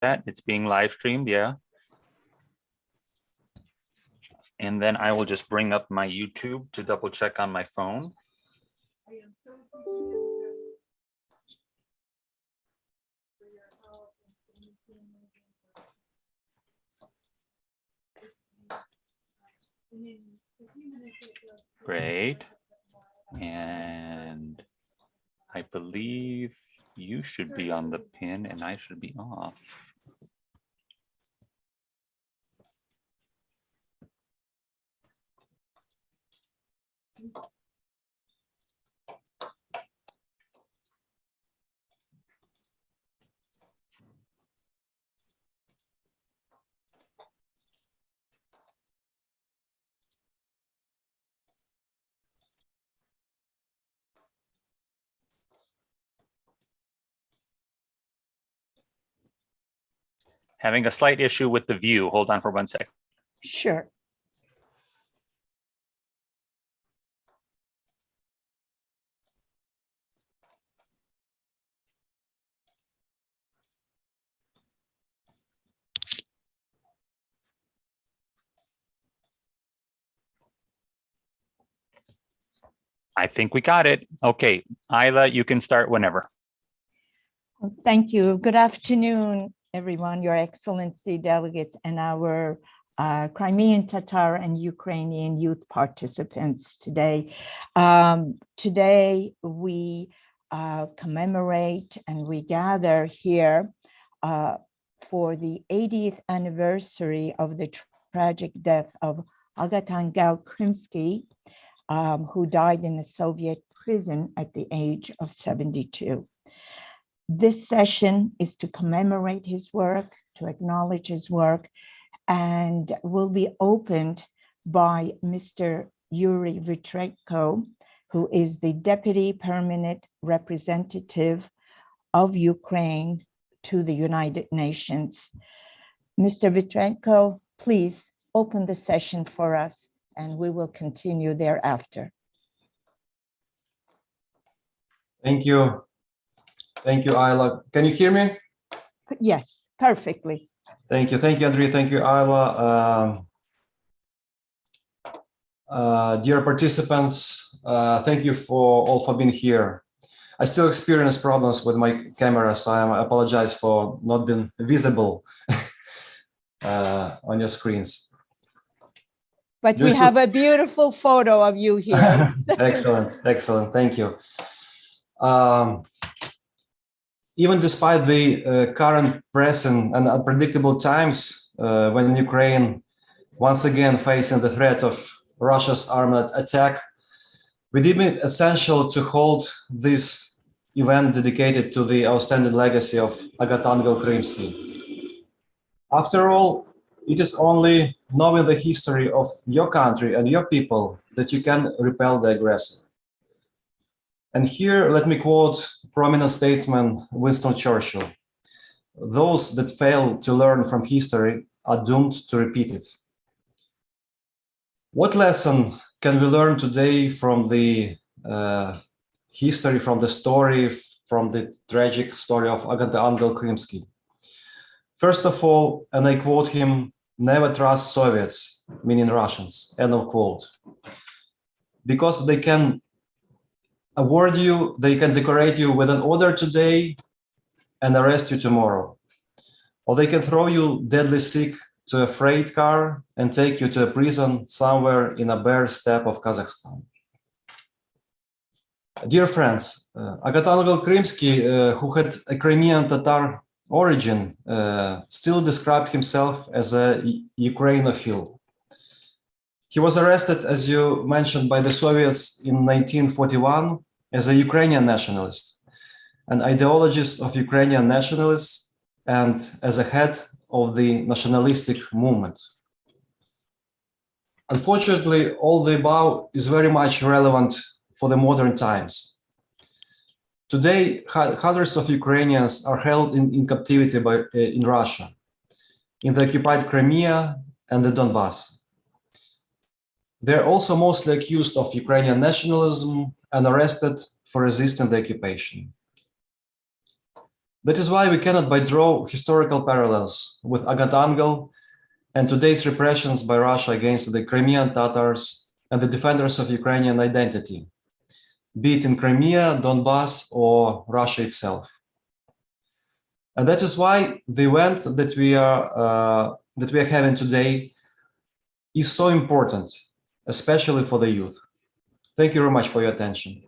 that. It's being live streamed, yeah. And then I will just bring up my YouTube to double check on my phone. Great. And I believe you should be on the pin and I should be off. Having a slight issue with the view. Hold on for 1 second. Sure. I think we got it. Okay, Ayla, you can start whenever. Thank you. Good afternoon, everyone, Your Excellency, delegates, and our Crimean Tatar and Ukrainian youth participants today. Today, we commemorate and we gather here for the 80th anniversary of the tragic death of Agatangel Krymsky, who died in a Soviet prison at the age of 72. This session is to commemorate his work, to acknowledge his work, and will be opened by Mr. Yuri Vitrenko, who is the Deputy Permanent Representative of Ukraine to the United Nations. Mr. Vitrenko, please open the session for us, and we will continue thereafter. Thank you. Thank you, Ayla. Can you hear me? Yes, perfectly. Thank you. Thank you, Andrei. Thank you, Ayla. Dear participants, thank you all for being here. I still experience problems with my camera, so I apologize for not being visible on your screens. But we have a beautiful photo of you here. Excellent, excellent. Thank you. Even despite the current pressing and unpredictable times, when Ukraine once again facing the threat of Russia's armed attack, we deem it essential to hold this event dedicated to the outstanding legacy of Agatangel Krymsky. After all, it is only knowing the history of your country and your people that you can repel the aggressor. And here, let me quote prominent statesman Winston Churchill: "Those that fail to learn from history are doomed to repeat it." What lesson can we learn today from the history, from the story, from the tragic story of Agatangel Krymsky? First of all, and I quote him, "Never trust Soviets," meaning Russians, end of quote. Because they can award you, they can decorate you with an order today and arrest you tomorrow. Or they can throw you deadly sick to a freight car and take you to a prison somewhere in a bare steppe of Kazakhstan. Dear friends, Agatangel Krymsky, who had a Crimean Tatar origin, still described himself as a Ukrainophile. He was arrested, as you mentioned, by the Soviets in 1941 as a Ukrainian nationalist, an ideologist of Ukrainian nationalists, and as a head of the nationalistic movement. Unfortunately, all the above is very much relevant for the modern times. Today, hundreds of Ukrainians are held in captivity in Russia, in the occupied Crimea and the Donbass. They're also mostly accused of Ukrainian nationalism and arrested for resisting the occupation. That is why we cannot but draw historical parallels with Agatangel and today's repressions by Russia against the Crimean Tatars and the defenders of Ukrainian identity, be it in Crimea, Donbass, or Russia itself. And that is why the event that we are having today is so important, especially for the youth. Thank you very much for your attention.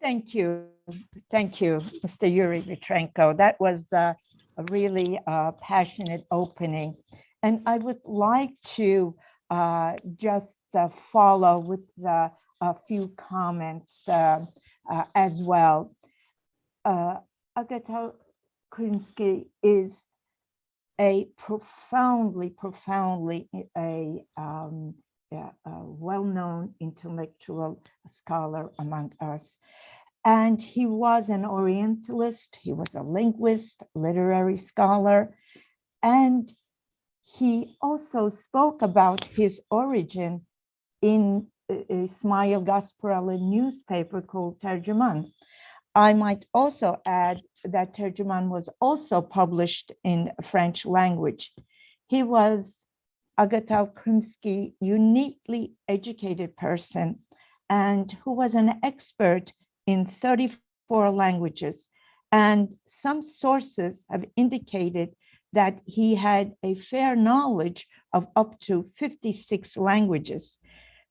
Thank you. Thank you, Mr. Yuri Vitrenko. That was a really passionate opening. And I would like to just follow with a few comments as well. Agatangel Krymsky is a profoundly well-known intellectual scholar among us. And he was an Orientalist, he was a linguist, literary scholar, and he also spoke about his origin in Ismail Gasparali newspaper called Tercüman. I might also add that Tercüman was also published in French language. He was Agatangel Krymsky, uniquely educated person, and who was an expert in 34 languages. And some sources have indicated that he had a fair knowledge of up to 56 languages.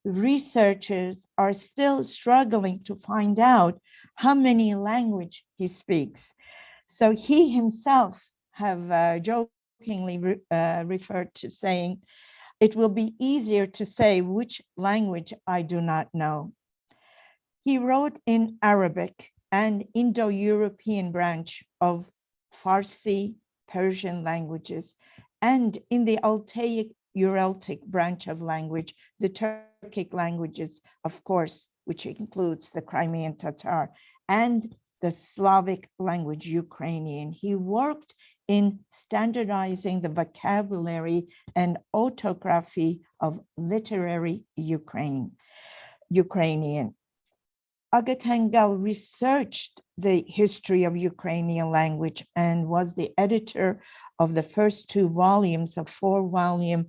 Researchers are still struggling to find out how many languages he speaks. So he himself have jokingly referred to saying, it will be easier to say which language I do not know. He wrote in Arabic and Indo-European branch of Farsi, Persian languages, and in the Altaic Uraltic branch of language, the Turkic languages, of course, which includes the Crimean Tatar, and the Slavic language Ukrainian. He worked in standardizing the vocabulary and orthography of literary Ukrainian. Agatangel researched the history of Ukrainian language and was the editor of the first 2 volumes of 4-volume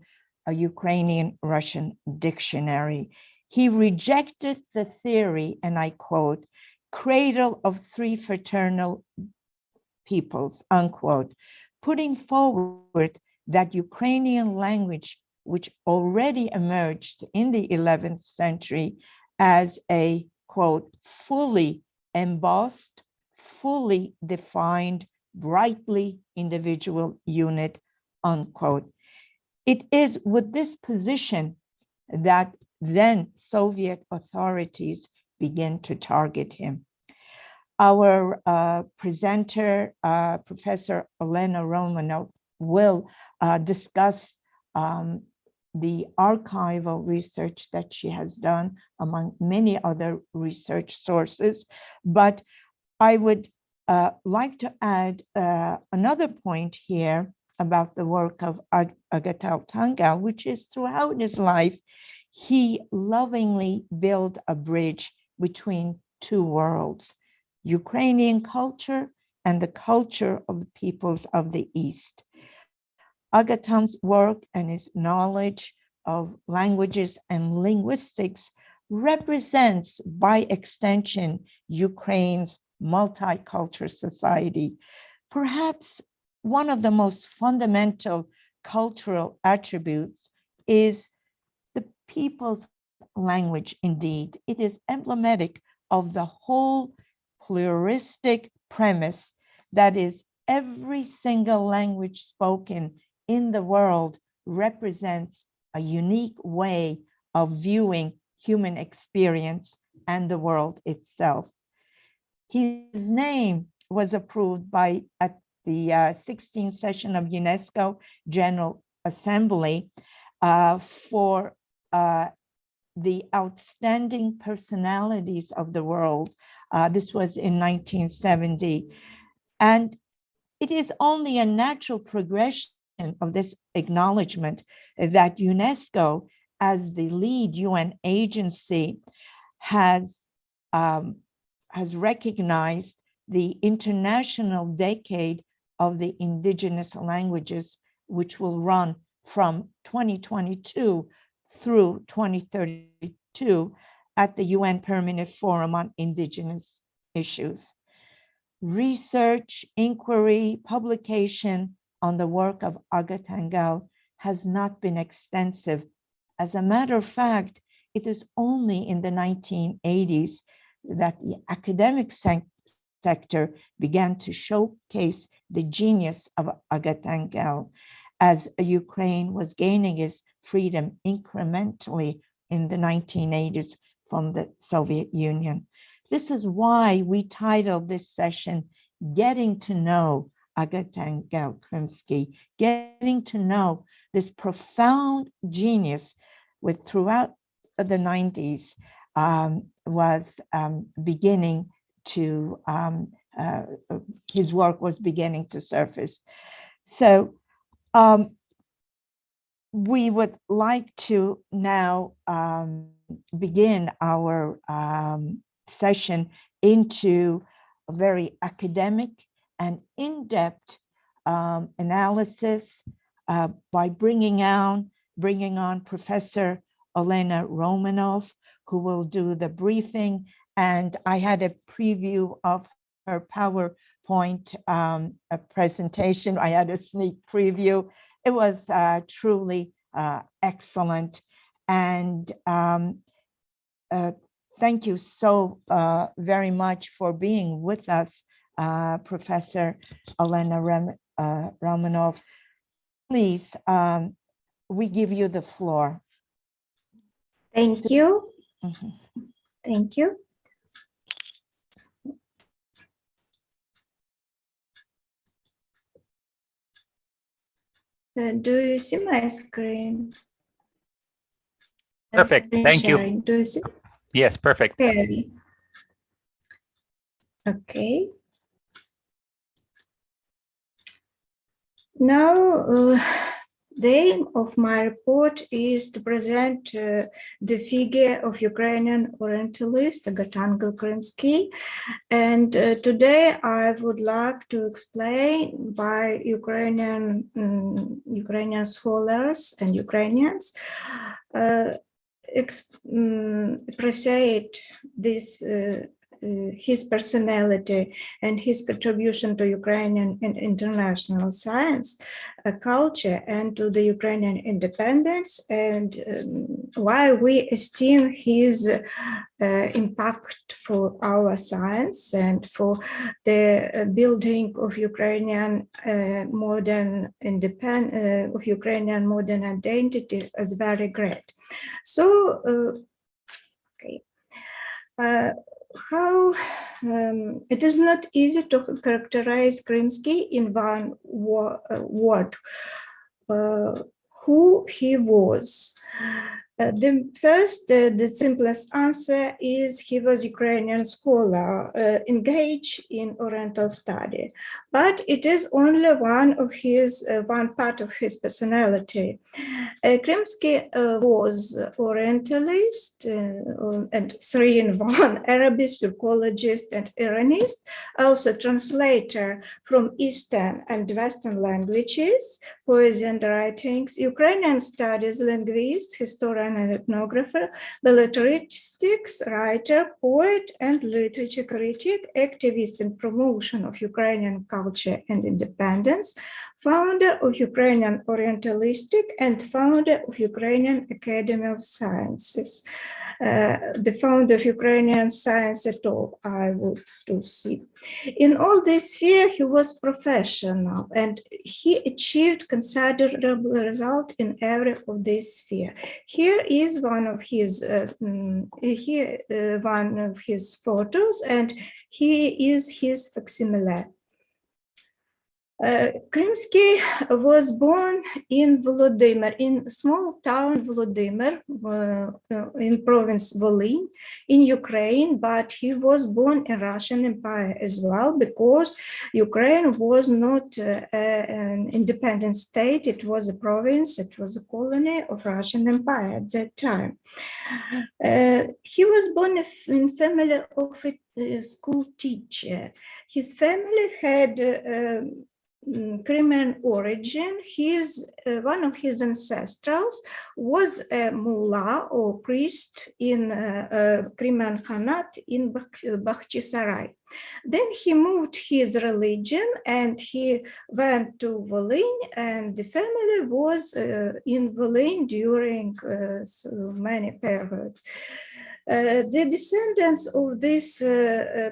Ukrainian Russian dictionary. He rejected the theory, and I quote, cradle of 3 fraternal peoples, unquote, putting forward that Ukrainian language, which already emerged in the 11th century as a, quote, fully embossed, fully defined, brightly individual unit, unquote. It is with this position that then Soviet authorities began to target him. Our presenter, Professor Elena Romanov, will discuss the archival research that she has done among many other research sources. But I would like to add another point here about the work of Agatangel, which is throughout his life, he lovingly built a bridge between 2 worlds, Ukrainian culture and the culture of the peoples of the East. Agatangel's work and his knowledge of languages and linguistics represents, by extension, Ukraine's multicultural society. Perhaps one of the most fundamental cultural attributes is the people's language. Indeed, it is emblematic of the whole pluralistic premise that is every single language spoken in the world represents a unique way of viewing human experience and the world itself. His name was approved by at the 16th session of UNESCO General Assembly for the outstanding personalities of the world. This was in 1970. And it is only a natural progression of this acknowledgement that UNESCO, as the lead UN agency, has has recognized the International Decade of the Indigenous Languages, which will run from 2022 through 2032 at the UN Permanent Forum on Indigenous Issues. Research, inquiry, publication on the work of Agatangel has not been extensive. As a matter of fact, it is only in the 1980s that the academic sector began to showcase the genius of Agatangel as Ukraine was gaining its freedom incrementally in the 1980s from the Soviet Union. This is why we titled this session, Getting to Know Agatangel Krymsky, getting to know this profound genius with throughout the 90s was beginning to, his work was beginning to surface. So we would like to now begin our session into a very academic and in-depth analysis by bringing on Professor Elena Romanov, who will do the briefing. And I had a preview of her PowerPoint presentation. I had a sneak preview. It was truly excellent. And thank you so very much for being with us, Professor Elena Romanov. Please, we give you the floor. Thank you. Mm-hmm. Thank you. Do you see my screen? Perfect. Thank you. Sharing. Do you see? Yes, perfect. Okay. Okay. Now, the aim of my report is to present the figure of Ukrainian Orientalist Agatangel Krymsky. And today I would like to explain why Ukrainian scholars and Ukrainians appreciate this his personality and his contribution to Ukrainian and international science, culture, and to the Ukrainian independence, and why we esteem his impact for our science and for the building of Ukrainian modern identity as very great. So, okay. How it is not easy to characterize Krymsky in one word, who he was. The first, the simplest answer is he was Ukrainian scholar engaged in Oriental study, but it is only one part of his personality. Krymsky was Orientalist and 3-in-1, Arabist, Turkologist, and Iranist, also translator from Eastern and Western languages, poesy and writings, Ukrainian studies, linguist, historian and ethnographer, belletristics, writer, poet, and literature critic, activist in promotion of Ukrainian culture and independence, founder of Ukrainian Orientalistic and founder of Ukrainian Academy of Sciences. The founder of Ukrainian Science at all, I would to see. In all this sphere, he was professional and he achieved considerable result in every of this sphere. Here is one of his photos, and here is his facsimile. Krymsky was born in Volodymyr, in small town Volodymyr, in province Volyn, in Ukraine, but he was born in Russian Empire as well, because Ukraine was not an independent state. It was a province, it was a colony of Russian Empire at that time. He was born in family of a school teacher. His family had Crimean origin. One of his ancestrals was a mullah or priest in Crimean Khanate in Bakhchisarai. Then he moved his religion and he went to Volyn, and the family was in Volyn during many periods. The descendants of this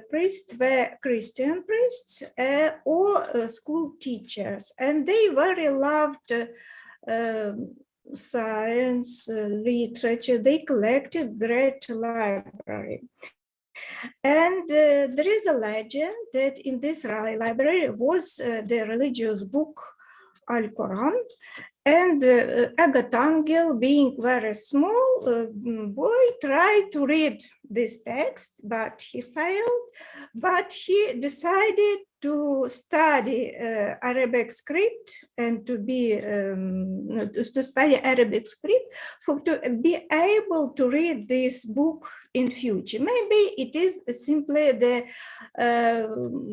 priest were Christian priests or school teachers, and they very loved science, literature. They collected great library. And there is a legend that in this library was the religious book Al-Quran. And Agatangel, being very small boy, tried to read this text, but he failed. But he decided to study Arabic script and to study Arabic script to be able to read this book in future. Maybe it is simply the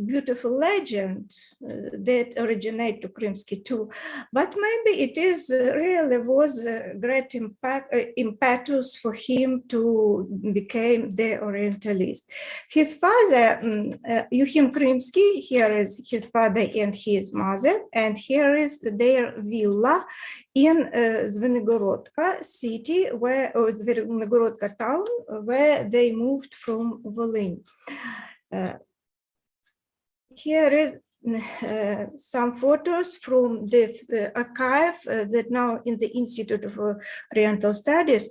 beautiful legend that originated to Krymsky too, but maybe it is really was a great impetus for him to become the Orientalist. His father, Yukhim Krymsky, here is his father and his mother, and here is their villa in Zvenegorodka city, or Zvenegorodka town, where they moved from Volyn. Here is some photos from the archive that now in the Institute of Oriental Studies.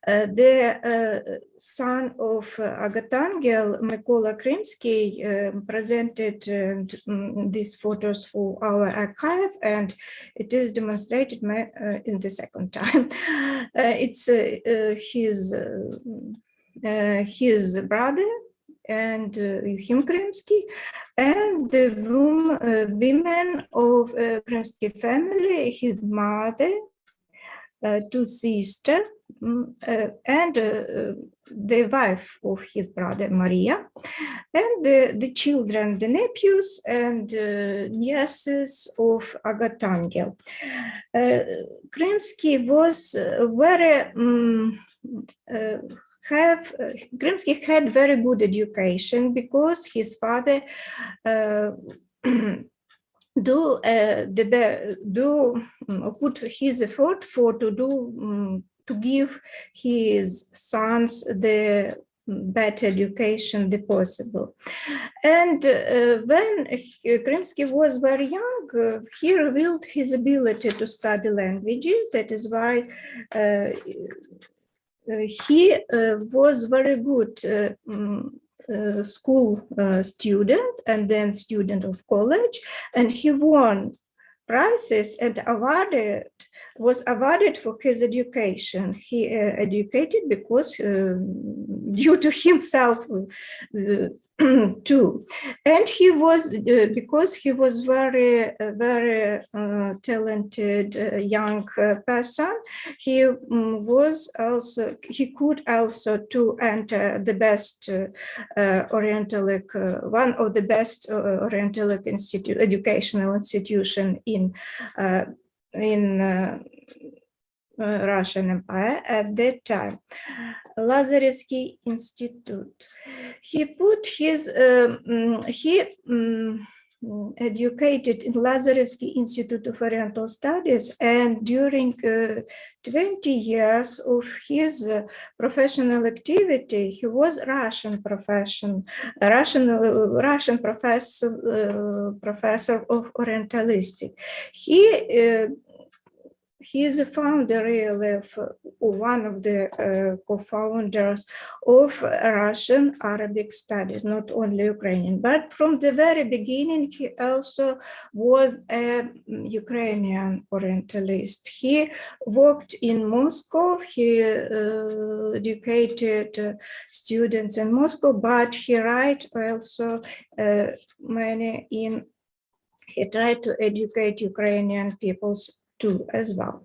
The son of Agatangel, Mykola Krymsky, presented these photos for our archive, and it is demonstrated in the second time. It's his brother and Yukhim Krymsky, and the women of Krymsky family, his mother, two sisters, and the wife of his brother, Maria, and the children, the nephews and nieces of Agatangel. Krymsky was very Krymsky had very good education because his father put his effort to give his sons the better education the possible. And when Krymsky was very young, he revealed his ability to study languages. That is why he was very good school student and then student of college, and he won prizes and was awarded for his education. He educated because due to himself too, and he was because he was very talented young person. He could also to enter the best Orientalic, one of the best Orientalic educational institution in Russian Empire at that time, Lazarevsky Institute. He put his educated in Lazarevsky Institute of Oriental Studies, and during 20 years of his professional activity, he was Russian professor of Orientalistic. He he is a founder, really, of one of the co-founders of Russian Arabic studies, not only Ukrainian. But from the very beginning, he also was a Ukrainian Orientalist. He worked in Moscow. He educated students in Moscow, but he wrote also many in. He tried to educate Ukrainian peoples too, as well.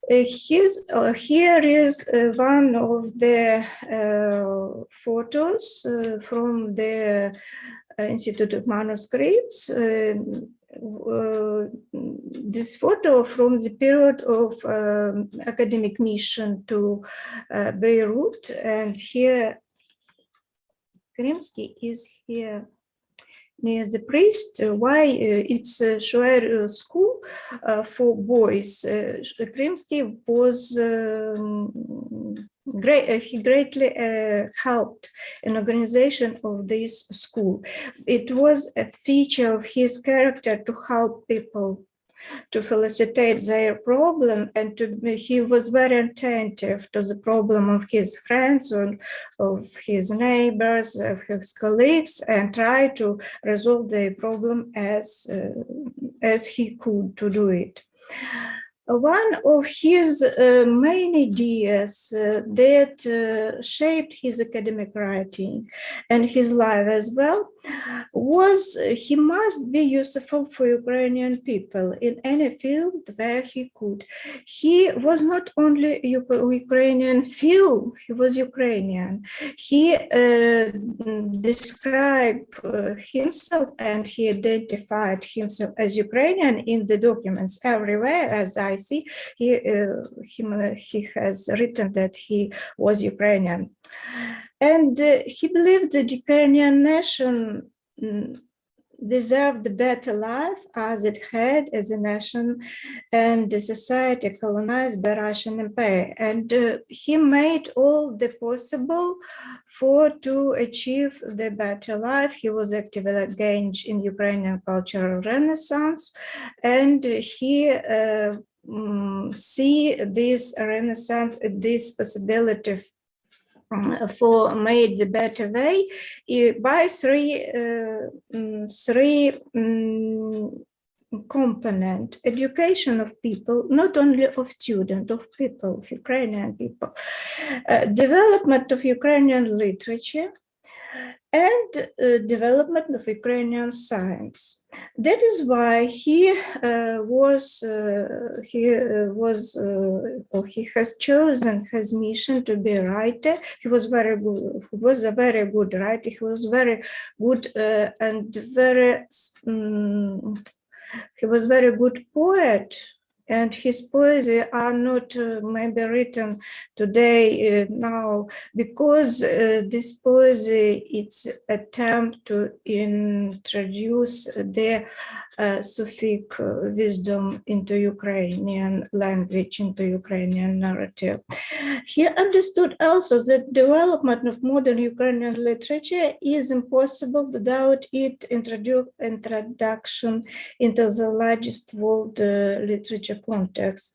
Here is one of the photos from the Institute of Manuscripts. This photo from the period of academic mission to Beirut, and here Krymsky is here near the priest. Why it's a Shoer school for boys. Krymsky was he greatly helped in organization of this school. It was a feature of his character to help people, to facilitate their problem, and he was very attentive to the problem of his friends and of his neighbors, of his colleagues, and tried to resolve the problem as he could to do it. One of his main ideas that shaped his academic writing and his life as well was he must be useful for Ukrainian people in any field where he could. He was not only Ukrainian film, he was Ukrainian. He described himself and he identified himself as Ukrainian in the documents everywhere. As I see, he has written that he was Ukrainian. And he believed the Ukrainian nation deserved a better life as it had as a nation and the society colonized by Russian Empire. And he made all the possible to achieve the better life. He was actively engaged in Ukrainian cultural renaissance, and he see this renaissance, this possibility for made the better way by three component: education of people, not only of students, of people, of Ukrainian people, development of Ukrainian literature, and development of Ukrainian science. That is why he has chosen his mission to be a writer. He was very good. He was a very good writer. He was very good and very. He was very good poet. And his poesy are not maybe written today now because this poesy it's attempt to introduce the Sufic wisdom into Ukrainian language, into Ukrainian narrative. He understood also that development of modern Ukrainian literature is impossible without its introduction into the largest world literature context.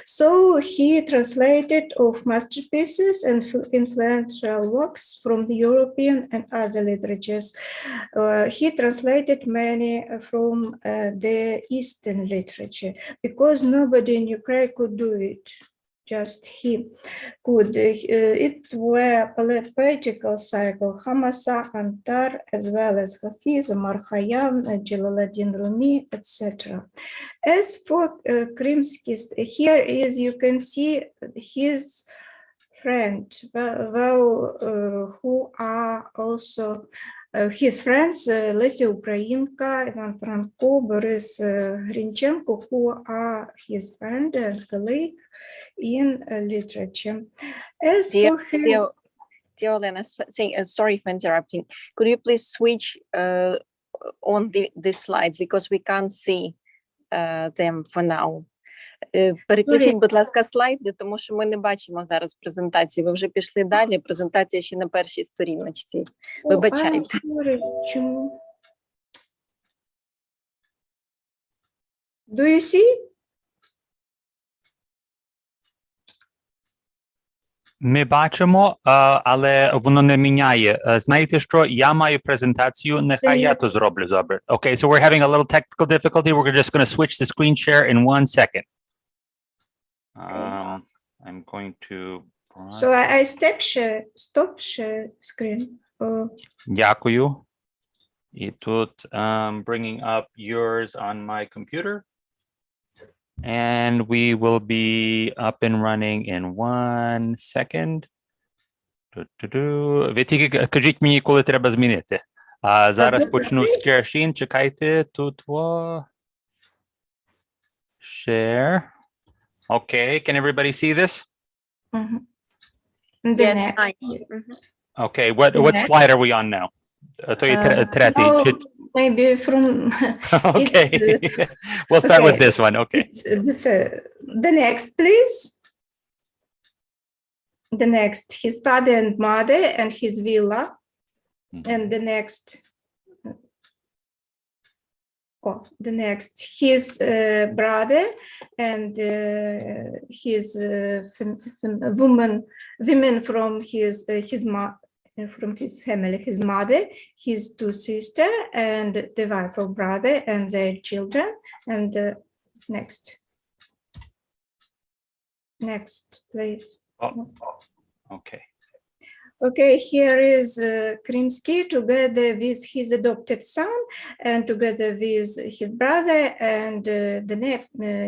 So he translated of masterpieces and influential works from the European and other literatures. He translated many from the Eastern literature because nobody in Ukraine could do it. Just he could. It were poetical cycle, Hamasa, Antar, as well as Hafiz, Omar Khayyam, Jalaluddin Rumi, etc. As for Krymsky, here is you can see his friend, who are also his friends, Lesia Ukrainka, Ivan Franko, Boris Grinchenko, who are his friend and colleague in literature. As for his... Dear Olena, sorry for interrupting. Could you please switch on the slides because we can't see them for now. Переключіть, будь ласка, слайди, тому що ми не бачимо зараз презентацію. Ви вже пішли далі, презентація ще на першій сторіночці. Вибачайте. Чому? Do you see? Ми бачимо, але воно не міняє. Знаєте що? Я маю презентацію, нехай я то зроблю. Добре. Okay, so we're having a little technical difficulty. We're just going to switch the screen share in 1 second. I'm going to... So I stop share screen. Дякую. І тут bringing up yours on my computer. And we will be up and running in 1 second. Ви тільки кажіть мені, коли треба змінити. Зараз почну з Кершін. Чекайте, тут share. Okay, can everybody see this? Yes, nice. Okay, what slide are we on now? Maybe from okay. We'll start with this one. Okay. The next, please. The next, his father and mother and his villa. And the next, his brother and his women from his family, his mother, his 2 sisters, and the wife of brother and their children. And next, please. Okay. Okay, here is Krymsky together with his adopted son and together with his brother and the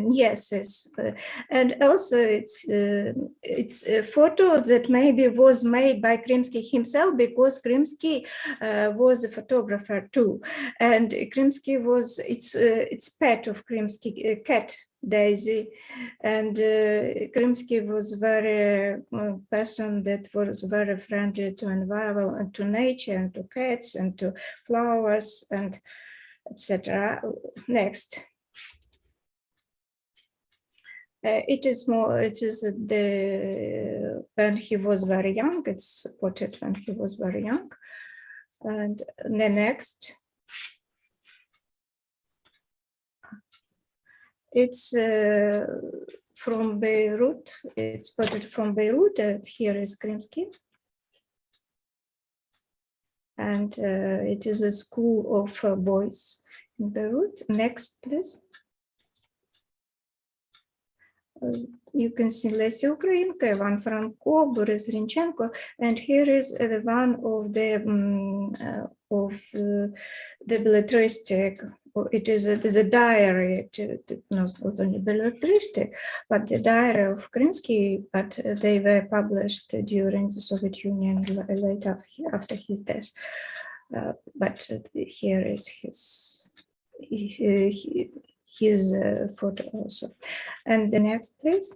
nieces. And also it's a photo that maybe was made by Krymsky himself, because Krymsky was a photographer too. And Krymsky was, it's pet of Krymsky, cat. Daisy, and Krymsky was very person that was very friendly to environment and to nature and to cats and to flowers and etc. Next, it is the when he was very young. It's spotted when he was very young, and the next. It's from Beirut. It's spotted from Beirut. And here is Krymsky. And it is a school of boys in Beirut. Next, please. You can see Lesya Ukrainka, Ivan Franko, Boris Grinchenko, and here is one of the belletristic. It is a diary, not only belletristic, but the diary of Krymsky, but they were published during the Soviet Union later after his death. But here is his photo also. And the next, please.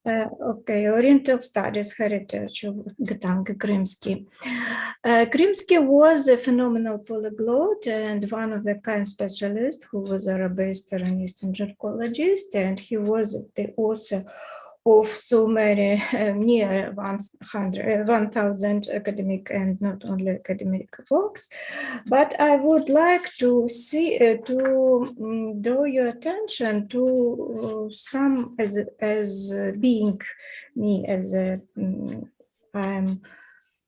Okay, Oriental Studies Heritage of Agatangel Krymsky. Krymsky was a phenomenal polyglot and one of the kind specialists who was Arabist and Eastern Turkologist, and he was the author of so many, near 1,000 academic and not only academic books. But I would like to draw your attention to some as being me as I'm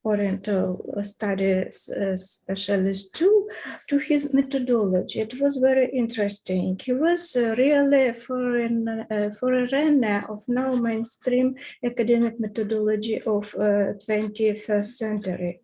Oriental Studies specialist too, to his methodology. It was very interesting. He was really a forerunner of now mainstream academic methodology of 21st century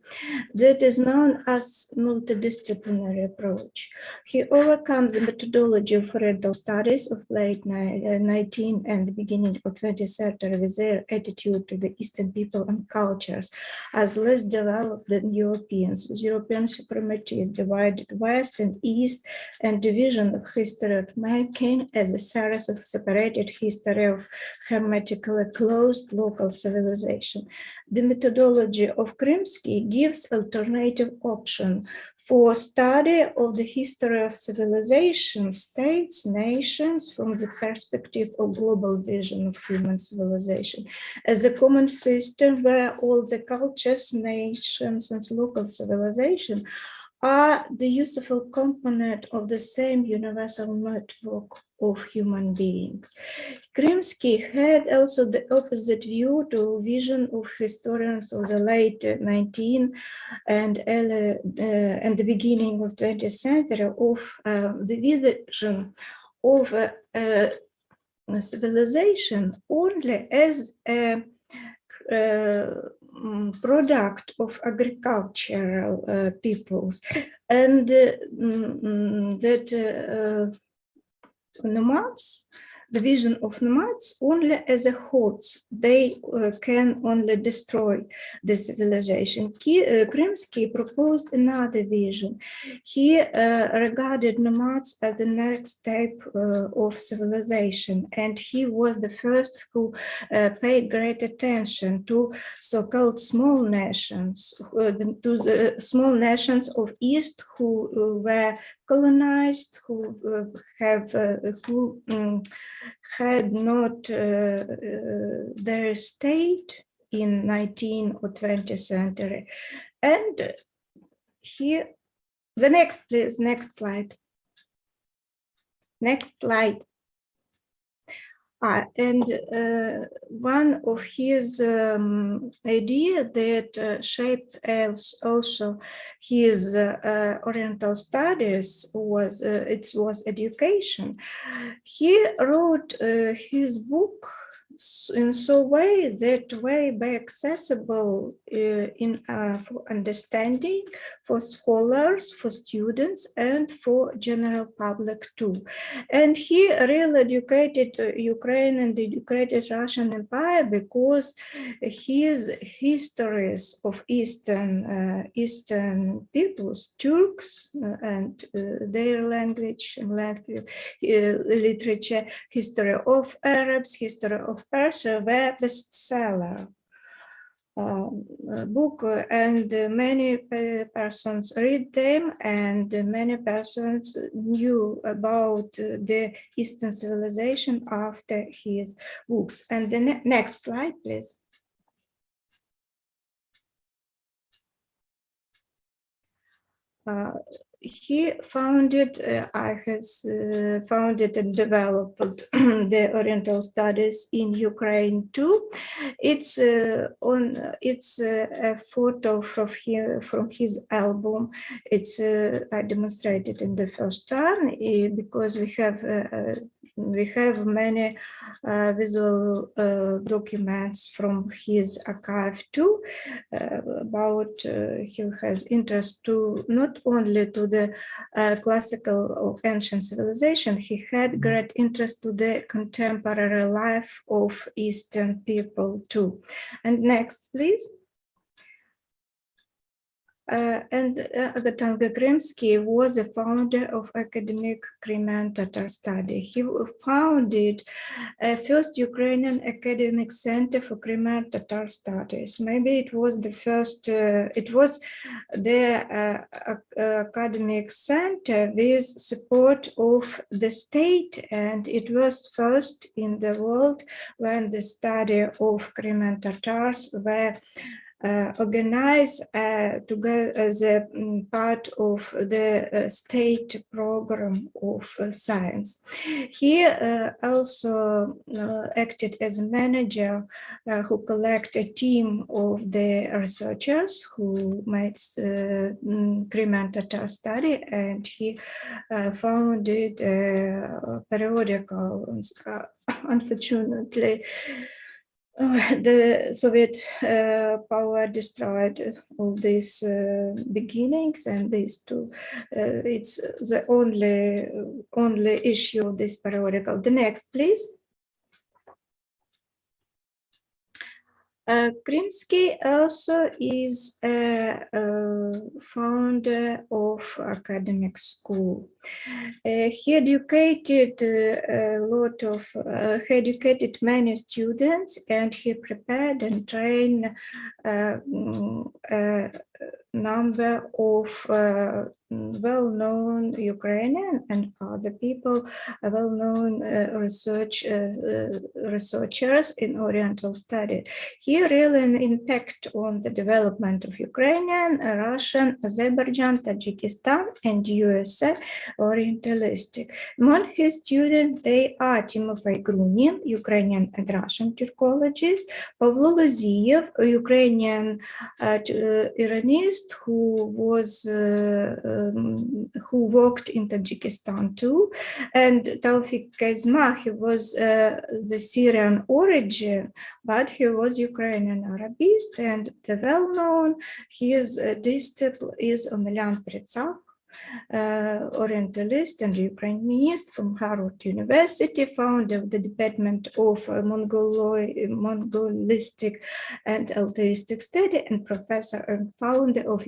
that is known as multidisciplinary approach. He overcomes the methodology of Oriental studies of late 19th and the beginning of 20th century with their attitude to the Eastern people and cultures as less developed than Europeans, with European supremacy is divided West and East, and division of history of mankind as a series of separated history of hermetically closed local civilization. The methodology of Krymsky gives alternative option for study of the history of civilization, states, nations from the perspective of global vision of human civilization as a common system where all the cultures, nations, and local civilization are the useful component of the same universal network of human beings. Krymsky had also the opposite view to vision of historians of the late 19th and the beginning of 20th century of the vision of civilization only as a product of agricultural peoples, and that nomads, the vision of nomads only as a hordes, they can only destroy the civilization. Krymsky proposed another vision. He regarded nomads as the next type of civilization, and he was the first who paid great attention to so-called small nations, to the small nations of East who were colonized, who had not their state in 19th or 20th century. And here, the next, please, next slide. Next slide. And one of his idea that shaped also his Oriental studies was education. He wrote his book in so way that way be accessible for understanding, for scholars, for students, and for general public too. And he really educated Ukraine and educated Russian Empire because his histories of Eastern peoples, Turks, and their language and literature, history of Arabs, history of Persia were bestseller book, and many persons read them, and many persons knew about the Eastern civilization after his books. And the next slide, please. He founded, I have founded and developed the Oriental studies in Ukraine too. It's a photo from his album. It's I demonstrated in the first time because we have many visual documents from his archive too. About he has interest to not only to the classical or ancient civilization, he had great interest to the contemporary life of Eastern people too. And next, please. And Agatangel Krymsky was a founder of academic Crimean Tatar study. He founded first Ukrainian academic center for Crimean Tatar studies. Maybe it was the first, it was the academic center with support of the state, and it was first in the world when the study of Crimean Tatars were organized to go as a part of the state program of science. He also acted as a manager who collected a team of the researchers who made Crimean Tatar study, and he founded a periodical. Unfortunately, the Soviet power destroyed all these beginnings, and these two. It's the only issue of this periodical. The next, please. Krymsky also is a founder of academic school. He educated he educated many students, and he prepared and trained a number of well-known Ukrainian and other people, well-known researchers in Oriental study. He really an impact on the development of Ukrainian, Russian, Azerbaijan, Tajikistan, and USA Orientalistic. Among his students, they are Timofey Grunin, Ukrainian and Russian Turkologist, Pavlo Loziev, Ukrainian Iranist who worked in Tajikistan too, and Taufik Kazma, he was the Syrian origin, but he was Ukrainian Arabist, and the well-known his disciple is Omelian Pritsak, Orientalist and Ukrainianist from Harvard University, founder of the Department of Mongolistic and Altaistic Study, and professor and founder of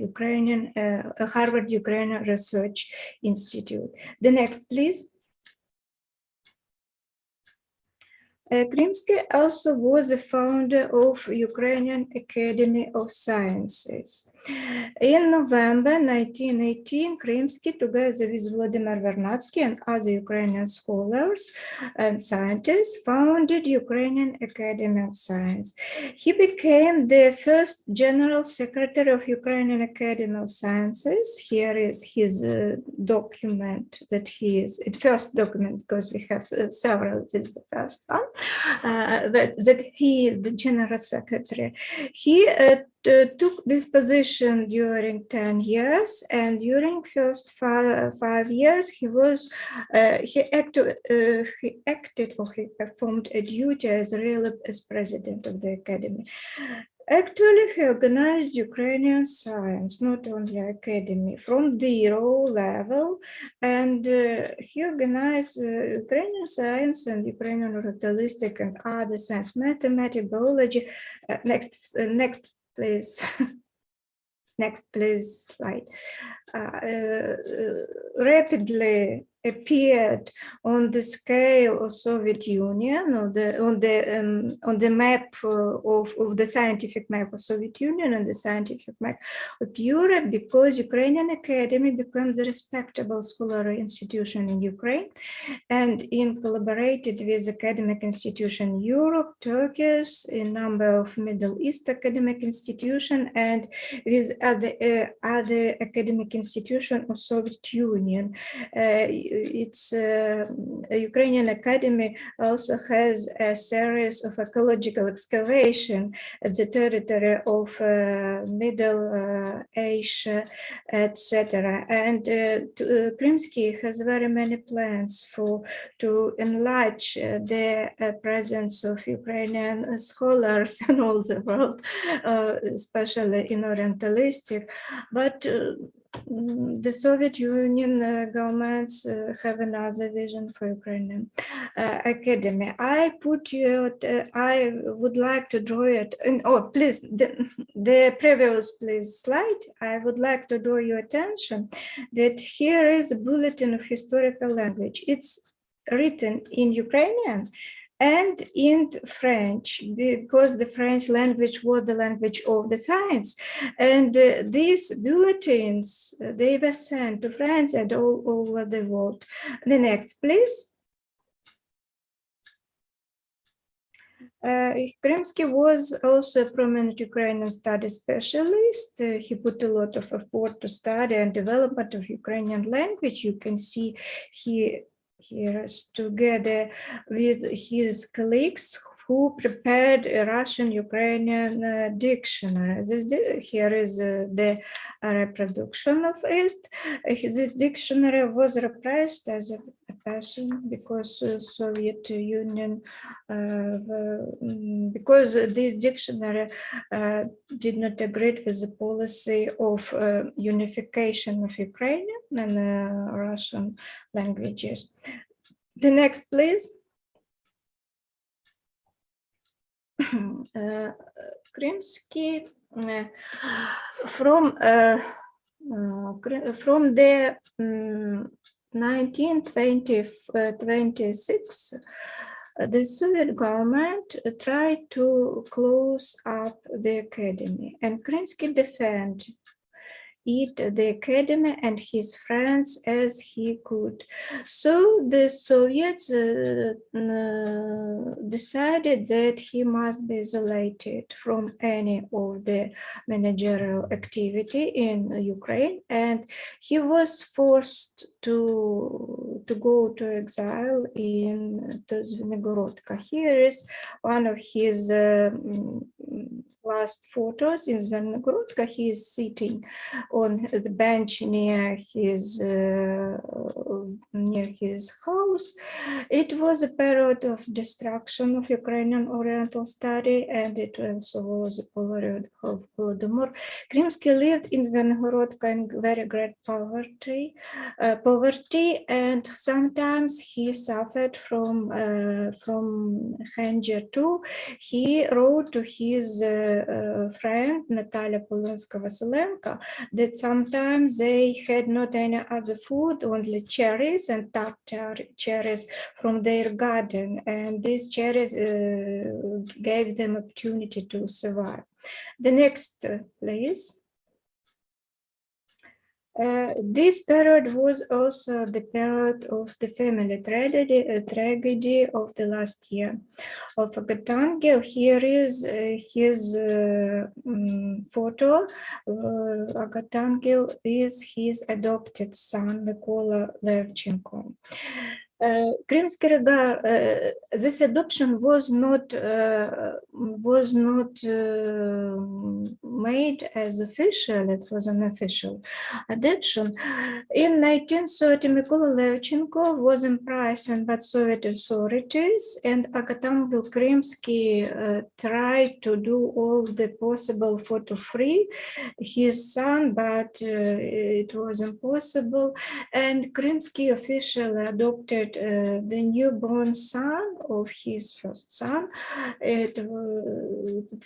Harvard Ukrainian Research Institute. The next, please. Krymsky also was a founder of Ukrainian Academy of Sciences. In November 1918, Krymsky, together with Vladimir Vernadsky and other Ukrainian scholars and scientists, founded Ukrainian Academy of Science. He became the first General Secretary of Ukrainian Academy of Sciences. Here is his document that he is, the first document, because we have several, this is the first one, that he is the General Secretary. He took this position during 10 years, and during first 5 years he performed a duty as president of the academy. Actually, he organized Ukrainian science, not only academy, from zero level, and he organized Ukrainian science and Ukrainian Orientalistic and other science, mathematics, biology. Next, please. Next, please, slide. Rapidly appeared on the scale of Soviet Union, on the map of the scientific map of Soviet Union and the scientific map of Europe, because Ukrainian Academy became the respectable scholarly institution in Ukraine, and collaborated with academic institution Europe, Turkish, a number of Middle East academic institution, and with other academic institution of Soviet Union. Its Ukrainian Academy also has a series of ecological excavation at the territory of Middle Asia, etc. And Krymsky has very many plans to enlarge the presence of Ukrainian scholars in all the world, especially in Orientalistic, but the Soviet Union governments have another vision for Ukrainian Academy. I would like to draw it. Please, the previous slide. I would like to draw your attention that here is a bulletin of historical language. It's written in Ukrainian and in French, because the French language was the language of the science. And these bulletins, they were sent to France and all over the world. The next, please. Krymsky was also a prominent Ukrainian study specialist. He put a lot of effort to study and development of Ukrainian language. You can see here together with his colleagues who prepared a Russian-Ukrainian dictionary. Here is the reproduction of it. This dictionary was repressed as a person because Soviet Union, because this dictionary did not agree with the policy of unification of Ukrainian and Russian languages. The next, please. Krymsky from the 1926, the Soviet government tried to close up the academy, and Krymsky defended it the academy and his friends as he could. So the Soviets decided that he must be isolated from any of the managerial activity in Ukraine, and he was forced to go to exile in Zvenegorodka. Here is one of his last photos in Zvenegorodka. He is sitting on the bench near his house. It was a period of destruction of Ukrainian Oriental study, and it also was a period of Holodomor. Krymsky lived in Zvenegorodka in very great poverty, and sometimes he suffered from hunger too. He wrote to his friend Natalia Polonska-Vasilenko that sometimes they had not any other food, only cherries and Tatar cherries from their garden, and these cherries gave them opportunity to survive. The next, please. This period was also the period of the family tragedy of the last year of Agatangel. Here is his photo. Agatangel is his adopted son, Mykola Levchenko. Krymsky this adoption was not made as official. It was an unofficial adoption. In 1930, Mykola Levchenko was imprisoned by Soviet authorities, and Agatangel Krymsky tried to do all the possible to free his son, but it was impossible. And Krymsky officially adopted the newborn son of his first son. It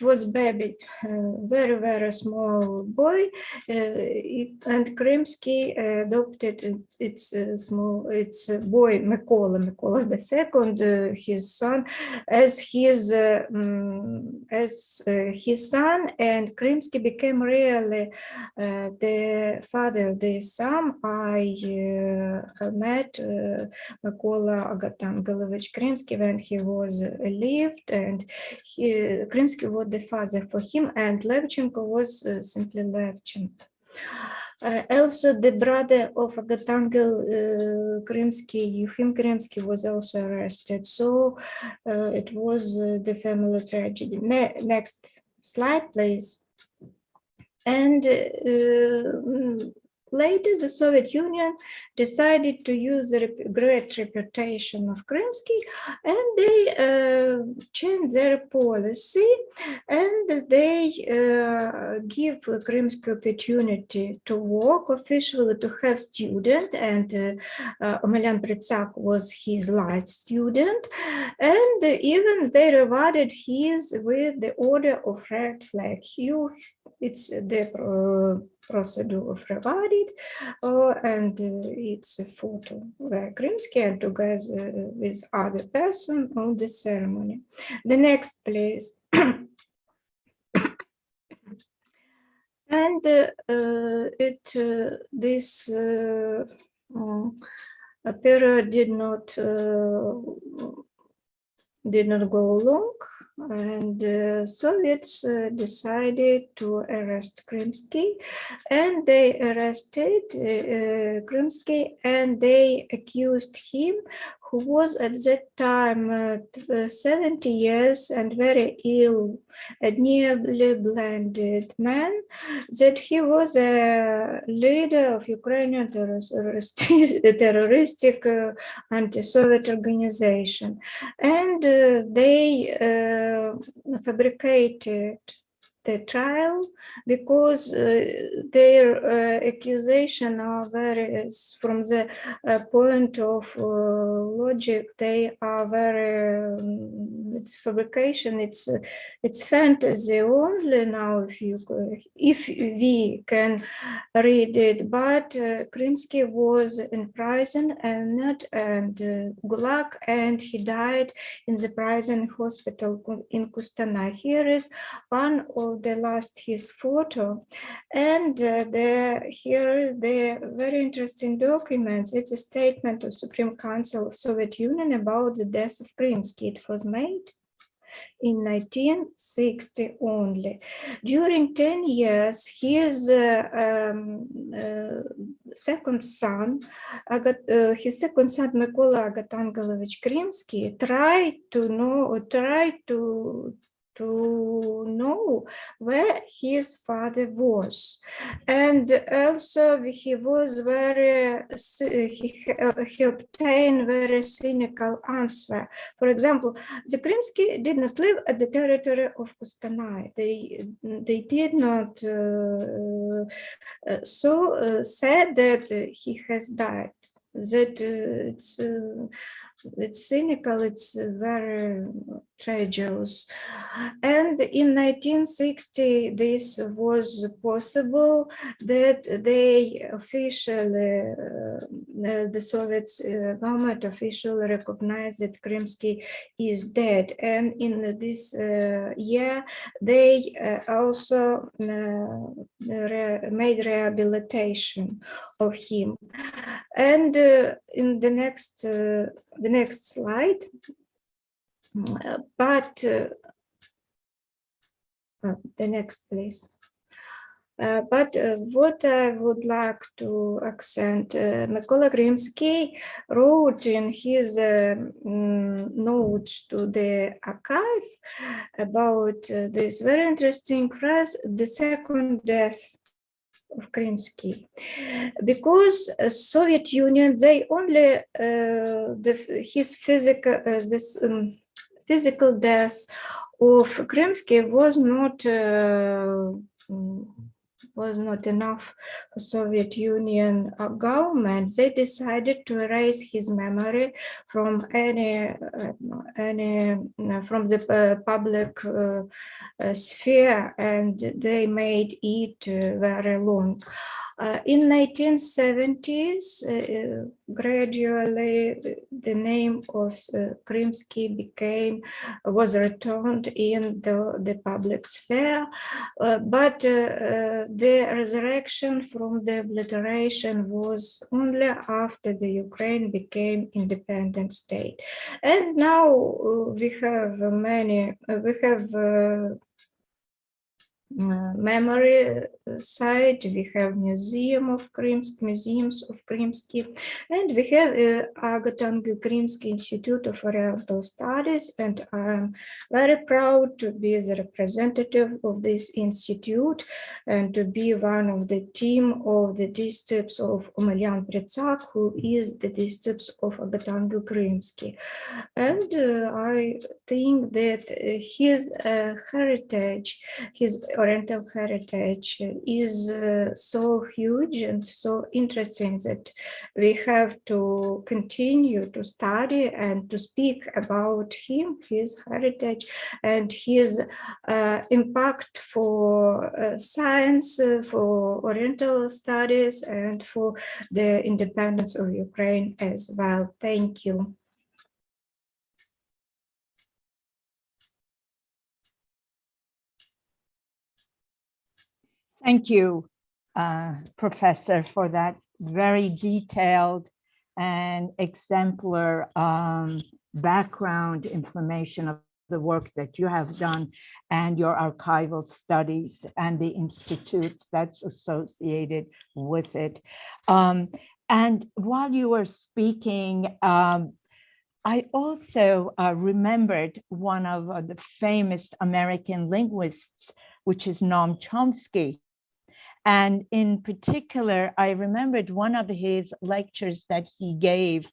was baby, very, very small boy, and Krymsky adopted its boy Mykola II, his son, as his son, and Krymsky became really the father of the son. I met Mykola Agatangelovich Krymsky when he was lived, and Krymsky was the father for him, and Levchenko was simply Levchenko. Also, the brother of Agatangel Krymsky, Yefim Krymsky, was also arrested. So it was the family tragedy. Next slide, please. And later, the Soviet Union decided to use the great reputation of Krymsky, and they changed their policy, and they give Krymsky opportunity to work officially, to have student, and Omelian Pritsak was his light student, and even they rewarded his with the Order of Red Flag. It's the procedure of rewarded, and it's a photo where Krymsky and together with other person on the ceremony. The next, please. And this period did not go long, and Soviets decided to arrest Krymsky, and they arrested Krymsky, and they accused him, who was at that time 70 years and very ill, a nearly blinded man, that he was a leader of Ukrainian terroristic anti-Soviet organization. And they fabricated the trial because their accusation are very, from the point of logic, they are very, it's fabrication, it's fantasy only now, if we can read it. But Krymsky was in prison and Gulag, and he died in the prison hospital in Kustanai. Here is one of the last his photo, and here is the very interesting document. It's a statement of Supreme Council of Soviet Union about the death of Krymsky. It was made in 1960 only. During 10 years, his second son, Mykola Agatangelovich Krymsky, tried to know where his father was, and also he was he obtained very cynical answer. For example, the Krymsky did not live at the territory of Kustanai. They did not said that he has died. That it's cynical, it's very treacherous. And in 1960, this was possible that they officially, the Soviet government officially recognized that Krymsky is dead. And in this year, they also made rehabilitation of him. And in the next slide, the next, please. But what I would like to accent, Mykola Krymsky wrote in his notes to the archive about this very interesting phrase, the second death of Krymsky, because Soviet Union, they only his physical death of Krymsky was not enough for Soviet Union government. They decided to erase his memory from from the public sphere, and they made it very long. In 1970s, gradually the name of Krymsky was returned in the public sphere, but the resurrection from the obliteration was only after the Ukraine became independent state. And now we have memory site, we have museums of Krymsky, and we have Agatangel Krymsky Institute of Oriental Studies, and I'm very proud to be the representative of this institute and to be one of the team of the disciples of Omelian Pritsak, who is the disciples of Agatangel Krymsky. And I think that his heritage, his Oriental heritage is so huge and so interesting that we have to continue to study and to speak about him, his heritage, and his impact for science, for Oriental studies, and for the independence of Ukraine as well. Thank you. Thank you, Professor, for that very detailed and exemplar background information of the work that you have done and your archival studies and the institutes that's associated with it. And while you were speaking, I also remembered one of the famous American linguists, which is Noam Chomsky. And in particular, I remembered one of his lectures that he gave,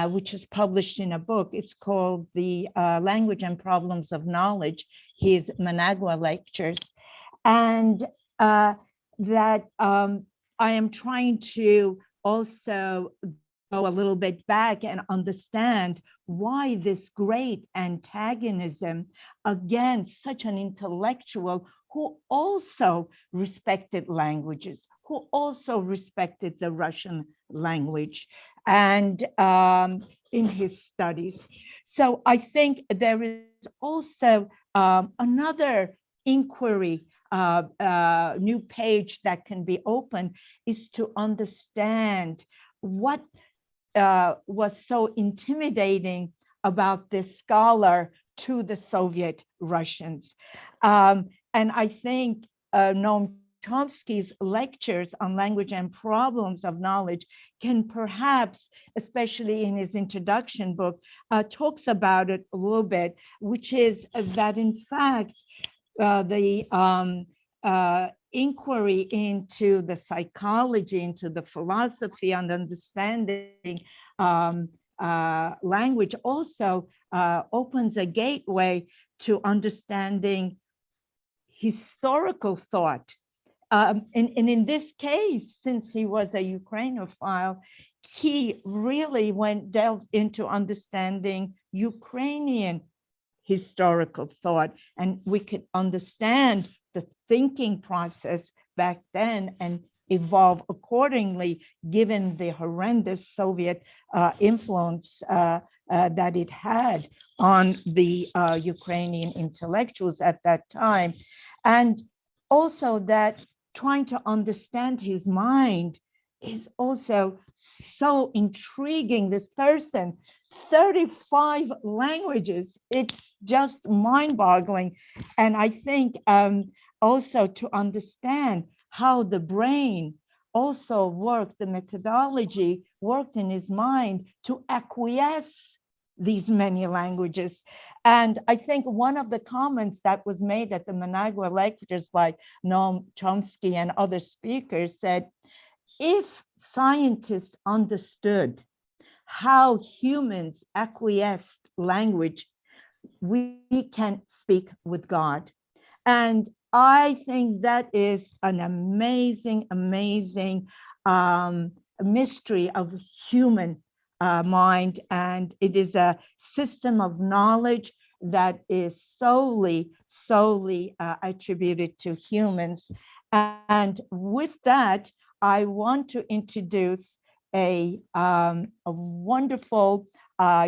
which is published in a book. It's called The Language and Problems of Knowledge, his Managua lectures. And that I am trying to also go a little bit back and understand why this great antagonism against such an intellectual who also respected languages, who also respected the Russian language and in his studies. So I think there is also another inquiry, new page that can be opened, is to understand what was so intimidating about this scholar to the Soviet Russians. And I think Noam Chomsky's lectures on language and problems of knowledge can perhaps, especially in his introduction book, talks about it a little bit, which is that in fact, the inquiry into the psychology, into the philosophy and understanding language also opens a gateway to understanding historical thought. And in this case, since he was a Ukrainophile, he really delved into understanding Ukrainian historical thought, and we could understand the thinking process back then and evolve accordingly, given the horrendous Soviet influence that it had on the Ukrainian intellectuals at that time. And also that trying to understand his mind is also so intriguing. This person, 35 languages, it's just mind-boggling. And I think also to understand how the brain also worked, the methodology worked in his mind to acquiesce these many languages. And I think one of the comments that was made at the Managua lectures by Noam Chomsky and other speakers said, if scientists understood how humans acquiesced language, we can speak with God. And I think that is an amazing, amazing mystery of human mind. And it is a system of knowledge that is solely attributed to humans. And with that, I want to introduce a wonderful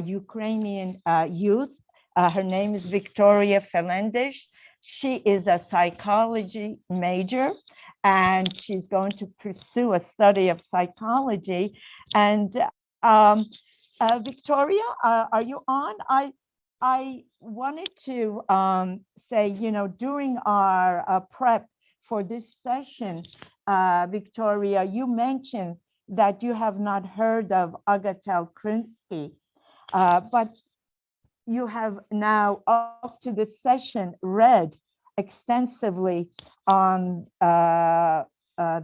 Ukrainian youth. Her name is Victoria Felendish. She is a psychology major, and she's going to pursue a study of psychology. And Victoria, are you on? I wanted to say, you know, during our prep for this session, Victoria, you mentioned that you have not heard of Agatangel Krymsky, but you have now up to this session read extensively on the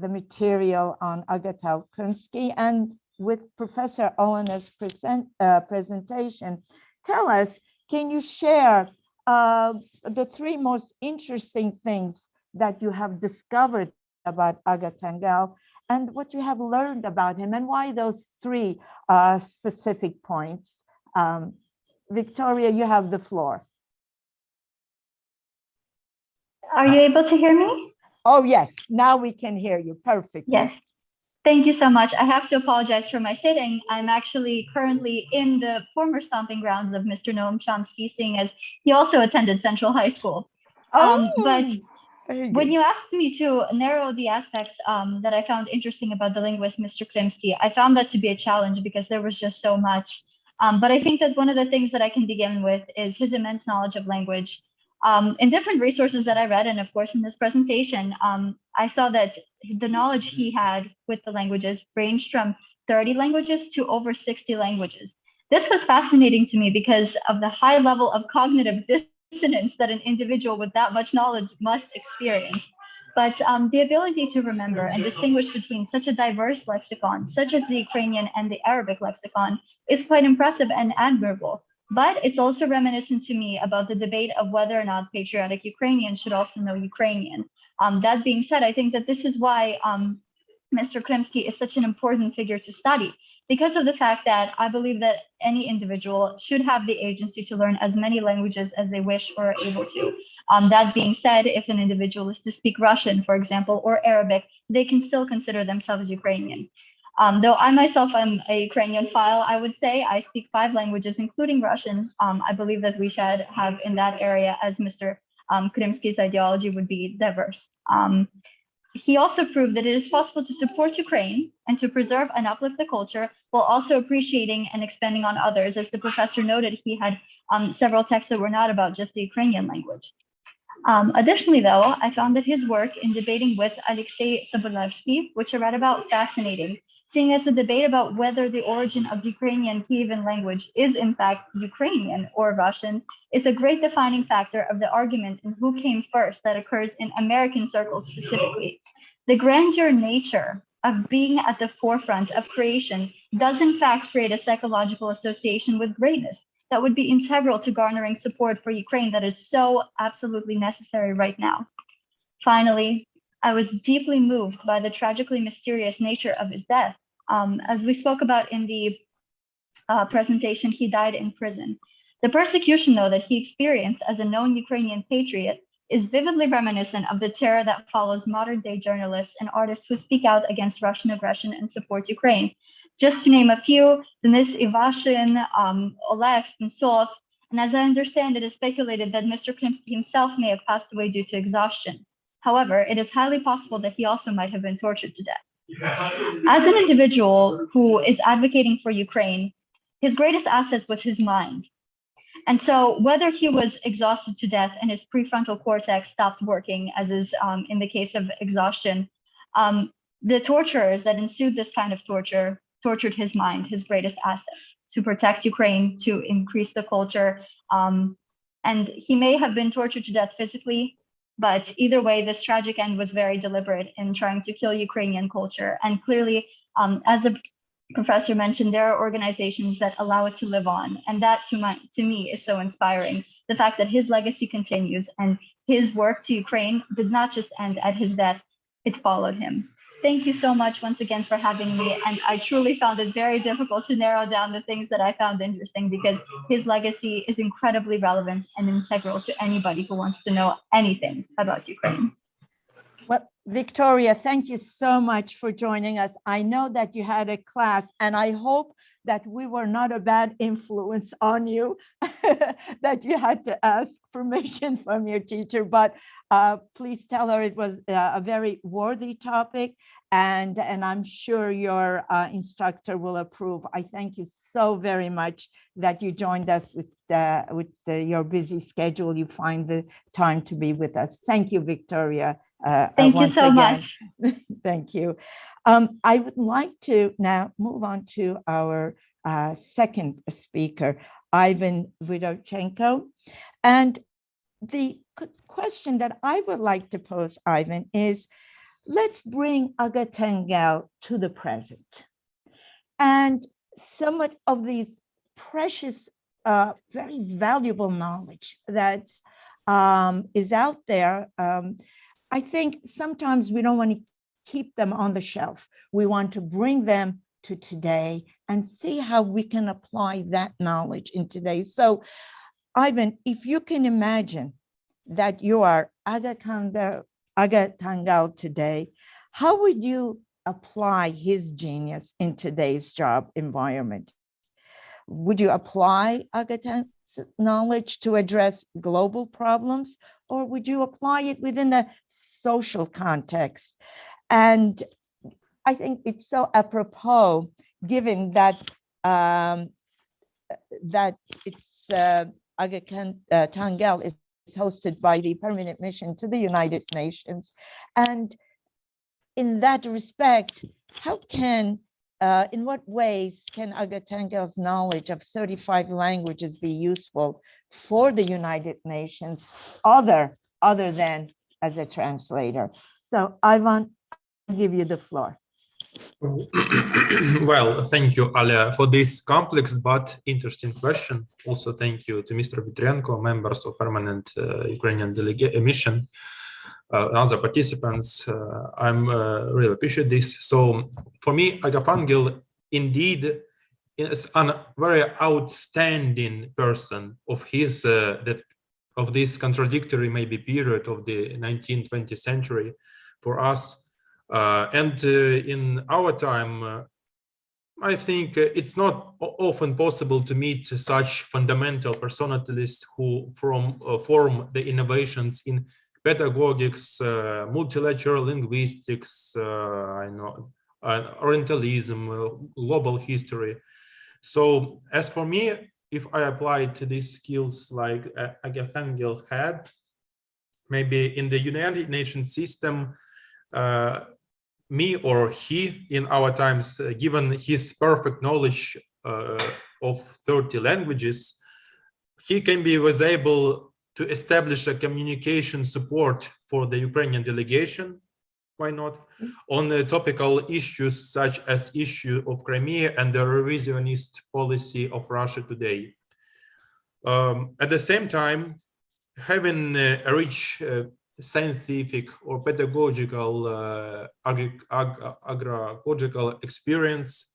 material on Agatangel Krymsky, and with Professor Olena's presentation, tell us, can you share the three most interesting things that you have discovered about Agatangel and what you have learned about him, and why those three specific points? Victoria, you have the floor. Are you able to hear me? Oh, yes, now we can hear you perfectly. Yes. Thank you so much. I have to apologize for my sitting. I'm actually currently in the former stomping grounds of Mr. Noam Chomsky, seeing as he also attended Central High School. But when you asked me to narrow the aspects that I found interesting about the linguist, Mr. Krymsky, I found that to be a challenge because there was just so much. But I think that one of the things that I can begin with is his immense knowledge of language. In different resources that I read, and of course in this presentation, I saw that the knowledge he had with the languages ranged from 30 languages to over 60 languages. This was fascinating to me because of the high level of cognitive dissonance that an individual with that much knowledge must experience. But the ability to remember and distinguish between such a diverse lexicon, such as the Ukrainian and the Arabic lexicon, is quite impressive and admirable. But it's also reminiscent to me about the debate of whether or not patriotic Ukrainians should also know Ukrainian. That being said, I think that this is why Mr. Krymsky is such an important figure to study, because of the fact that I believe that any individual should have the agency to learn as many languages as they wish or are able to. That being said, if an individual is to speak Russian, for example, or Arabic, they can still consider themselves Ukrainian. Though I myself am a Ukrainian file, I would say I speak 5 languages, including Russian. I believe that we should have in that area, as Mr. Krymsky's ideology would be diverse. He also proved that it is possible to support Ukraine and to preserve and uplift the culture while also appreciating and expanding on others. As the professor noted, he had several texts that were not about just the Ukrainian language. Additionally, though, I found that his work in debating with Alexei Sobolevsky, which I read about, fascinating, seeing as the debate about whether the origin of the Ukrainian Kievan language is in fact Ukrainian or Russian is a great defining factor of the argument in who came first that occurs in American circles specifically. The grandeur nature of being at the forefront of creation does in fact create a psychological association with greatness that would be integral to garnering support for Ukraine that is so absolutely necessary right now. Finally, I was deeply moved by the tragically mysterious nature of his death. As we spoke about in the presentation, he died in prison. The persecution, though, that he experienced as a known Ukrainian patriot is vividly reminiscent of the terror that follows modern-day journalists and artists who speak out against Russian aggression and support Ukraine. Just to name a few, Denis Ivashin, Oleg Sentsov, and as I understand, it is speculated that Mr. Krymsky himself may have passed away due to exhaustion. However, it is highly possible that he also might have been tortured to death. As an individual who is advocating for Ukraine, his greatest asset was his mind. And so whether he was exhausted to death and his prefrontal cortex stopped working, as is in the case of exhaustion, the torturers that ensued this kind of torture tortured his mind, his greatest asset, to protect Ukraine, to increase the culture. And he may have been tortured to death physically, but either way, this tragic end was very deliberate in trying to kill Ukrainian culture. And clearly, as the professor mentioned, there are organizations that allow it to live on. And that to me is so inspiring. The fact that his legacy continues and his work to Ukraine did not just end at his death, it followed him. Thank you so much once again for having me. And I truly found it very difficult to narrow down the things that I found interesting because his legacy is incredibly relevant and integral to anybody who wants to know anything about Ukraine. Well, Victoria, thank you so much for joining us. I know that you had a class, and I hope that we were not a bad influence on you, that you had to ask permission from your teacher, but please tell her it was a very worthy topic, and I'm sure your instructor will approve. I thank you so very much that you joined us with your busy schedule. You find the time to be with us. Thank you, Victoria. Thank you so much. Thank you. I would like to now move on to our second speaker, Ivan Vidochenko. And the question that I would like to pose, Ivan, is let's bring Agatangel to the present. And some of these precious, very valuable knowledge that is out there, I think sometimes we don't want to keep them on the shelf. We want to bring them to today and see how we can apply that knowledge in today. So, Ivan, if you can imagine that you are Agatangel today, how would you apply his genius in today's job environment? Would you apply Agatangel's knowledge to address global problems, or would you apply it within a social context? And I think it's so apropos, given that Agatangel is hosted by the Permanent Mission to the United Nations. And in that respect, how can in what ways can Agatangel's knowledge of 35 languages be useful for the United Nations, other than as a translator? So, Ivan, I'll give you the floor. Well, thank you, Alia, for this complex but interesting question. Also, thank you to Mr. Vitrenko, members of Permanent Ukrainian Mission, other participants. I'm really appreciate this. So for me, Agatangel indeed is a very outstanding person of his of this contradictory maybe period of the 19th, 20th century for us. And in our time, I think it's not often possible to meet such fundamental personalities who form the innovations in pedagogics, multilateral linguistics, Orientalism, global history. So as for me, if I applied these skills like Agatangel had, maybe in the United Nations system, me or he in our times, given his perfect knowledge of 30 languages, he was able to establish a communication support for the Ukrainian delegation, why not, on topical issues such as issue of Crimea and the revisionist policy of Russia today. At the same time, having a rich scientific or pedagogical agropedagogical experience,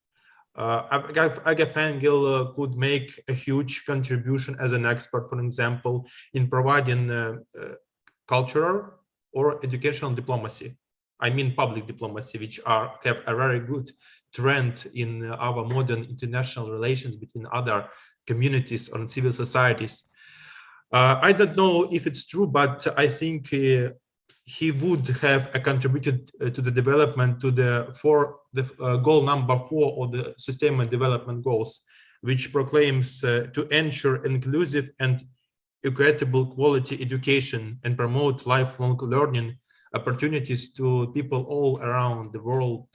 Agatangel could make a huge contribution as an expert, for example, in providing cultural or educational diplomacy. I mean public diplomacy, which have a very good trend in our modern international relations between other communities and civil societies. I don't know if it's true, but I think he would have contributed to the development to the goal number 4 of the Sustainable Development Goals, which proclaims to ensure inclusive and equitable quality education and promote lifelong learning opportunities to people all around the world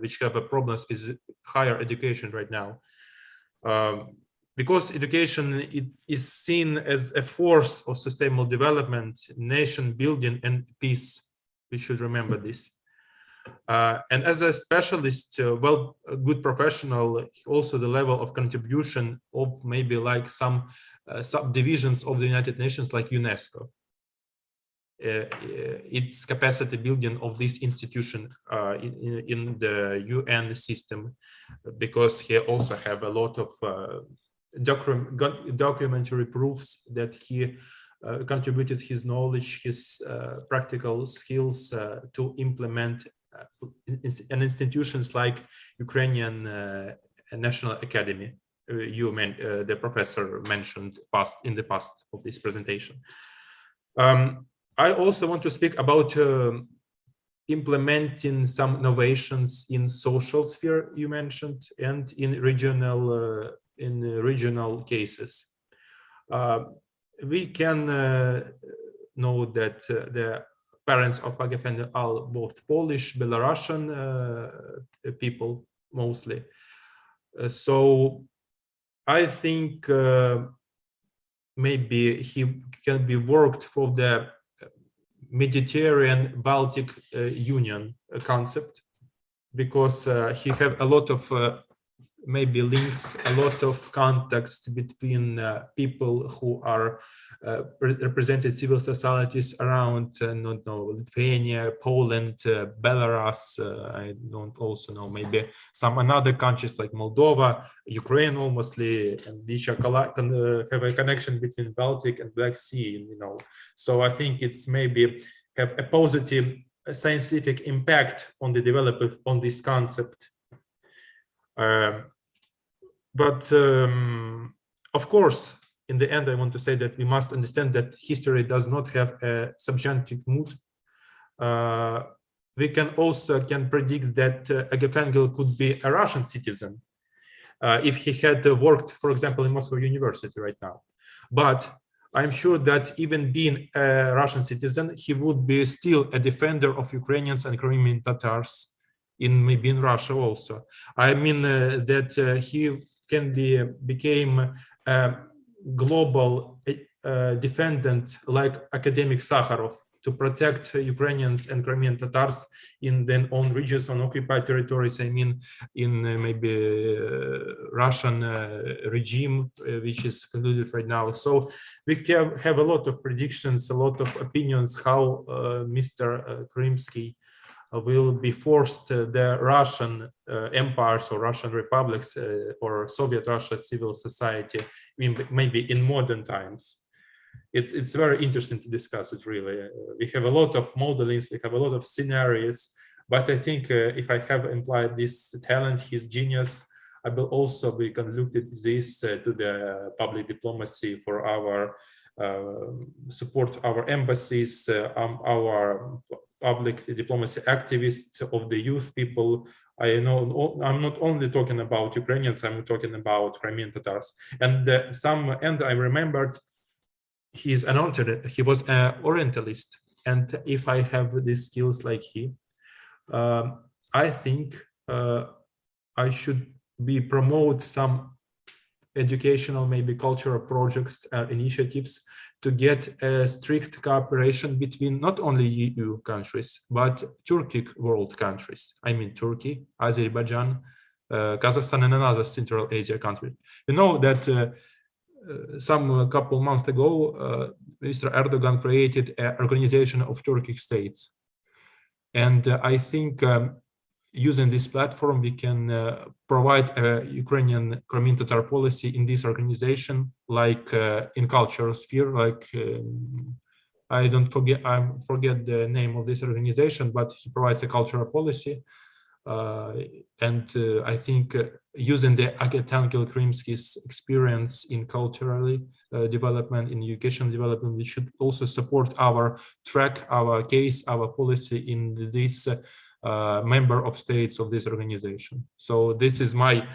which have problems with higher education right now. Because education is seen as a force of sustainable development, nation building, and peace. We should remember this. And as a specialist, a good professional, also the level of contribution of maybe like some subdivisions of the United Nations, like UNESCO. Its capacity building of this institution in the UN system, because he also have a lot of documentary proofs that he contributed his knowledge, his practical skills to implement in institutions like Ukrainian National Academy. The professor mentioned in the past of this presentation. I also want to speak about implementing some innovations in social sphere you mentioned, and in regional cases. We can know that the parents of Agatangel are both Polish, Belarusian people mostly. So I think maybe he can be worked for the Mediterranean Baltic Union concept, because he have a lot of maybe links, a lot of context between people who are represented civil societies around, Lithuania, Poland, Belarus. I don't also know, maybe some other countries like Moldova, Ukraine, mostly, and which are have a connection between Baltic and Black Sea. So I think it's maybe have a positive scientific impact on the development on this concept. But of course, in the end, I want to say that we must understand that history does not have a subjunctive mood. We can predict that Agatangel could be a Russian citizen if he had worked, for example, in Moscow University right now. But I'm sure that even being a Russian citizen, he would be still a defender of Ukrainians and Crimean Tatars maybe in Russia also. I mean that he became a global defendant like academic Sakharov to protect Ukrainians and Crimean Tatars in their own regions on occupied territories. I mean, in maybe Russian regime, which is concluded right now. So we can have a lot of predictions, a lot of opinions how Mr. Krymsky will be forced the Russian empires or Russian republics or Soviet Russia civil society, maybe in modern times. It's very interesting to discuss it, really. We have a lot of modelings, we have a lot of scenarios But I think if I have implied this talent, his genius, I will also be conducted this to the public diplomacy for our support our embassies, our public diplomacy activists of the youth people. I know I'm not only talking about Ukrainians, I'm talking about Crimean Tatars. And I remembered he was an Orientalist. And if I have these skills like he, I think I should promote some educational, maybe cultural projects or initiatives to get a strict cooperation between not only EU countries, but Turkic world countries. I mean, Turkey, Azerbaijan, Kazakhstan, and another Central Asia country. You know that some couple months ago, Mr. Erdogan created an organization of Turkic states. And I think using this platform, we can provide a Ukrainian Crimean Tatar policy in this organization, like in cultural sphere, like I forget the name of this organization, but he provides a cultural policy. And I think using the Agatangel Krymsky's experience in culturally development, in education development, we should also support our track, our case, our policy in this member of states of this organization. So this is my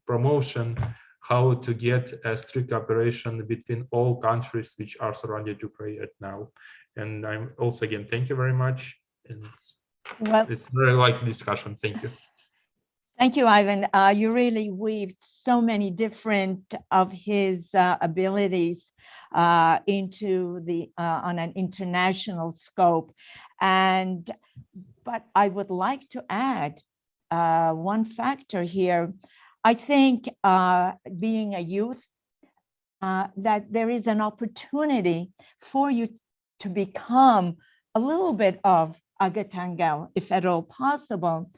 promotion, how to get a strict cooperation between all countries which are surrounded Ukraine right now. And I'm also, again, thank you very much. And Well, it's very likely discussion. Thank you. thank you, Ivan. You really weaved so many different of his abilities into the on an international scope. But I would like to add one factor here. I think being a youth, that there is an opportunity for you to become a little bit of Agatangel, if at all possible,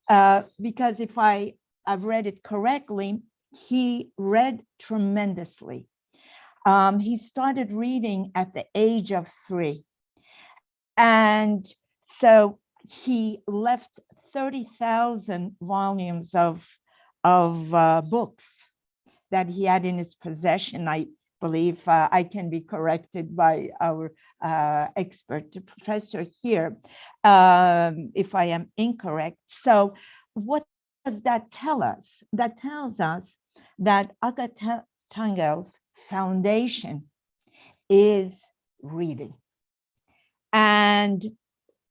because if I've read it correctly, he read tremendously. He started reading at the age of 3. And so he left 30,000 volumes of books that he had in his possession. I believe I can be corrected by our expert professor here if I am incorrect. So what does that tell us? That tells us that Agatangel's foundation is reading, and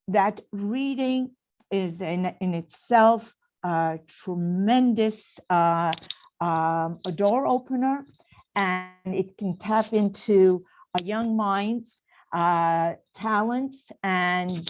that reading is in itself a tremendous a door opener, and it can tap into a young mind's talents and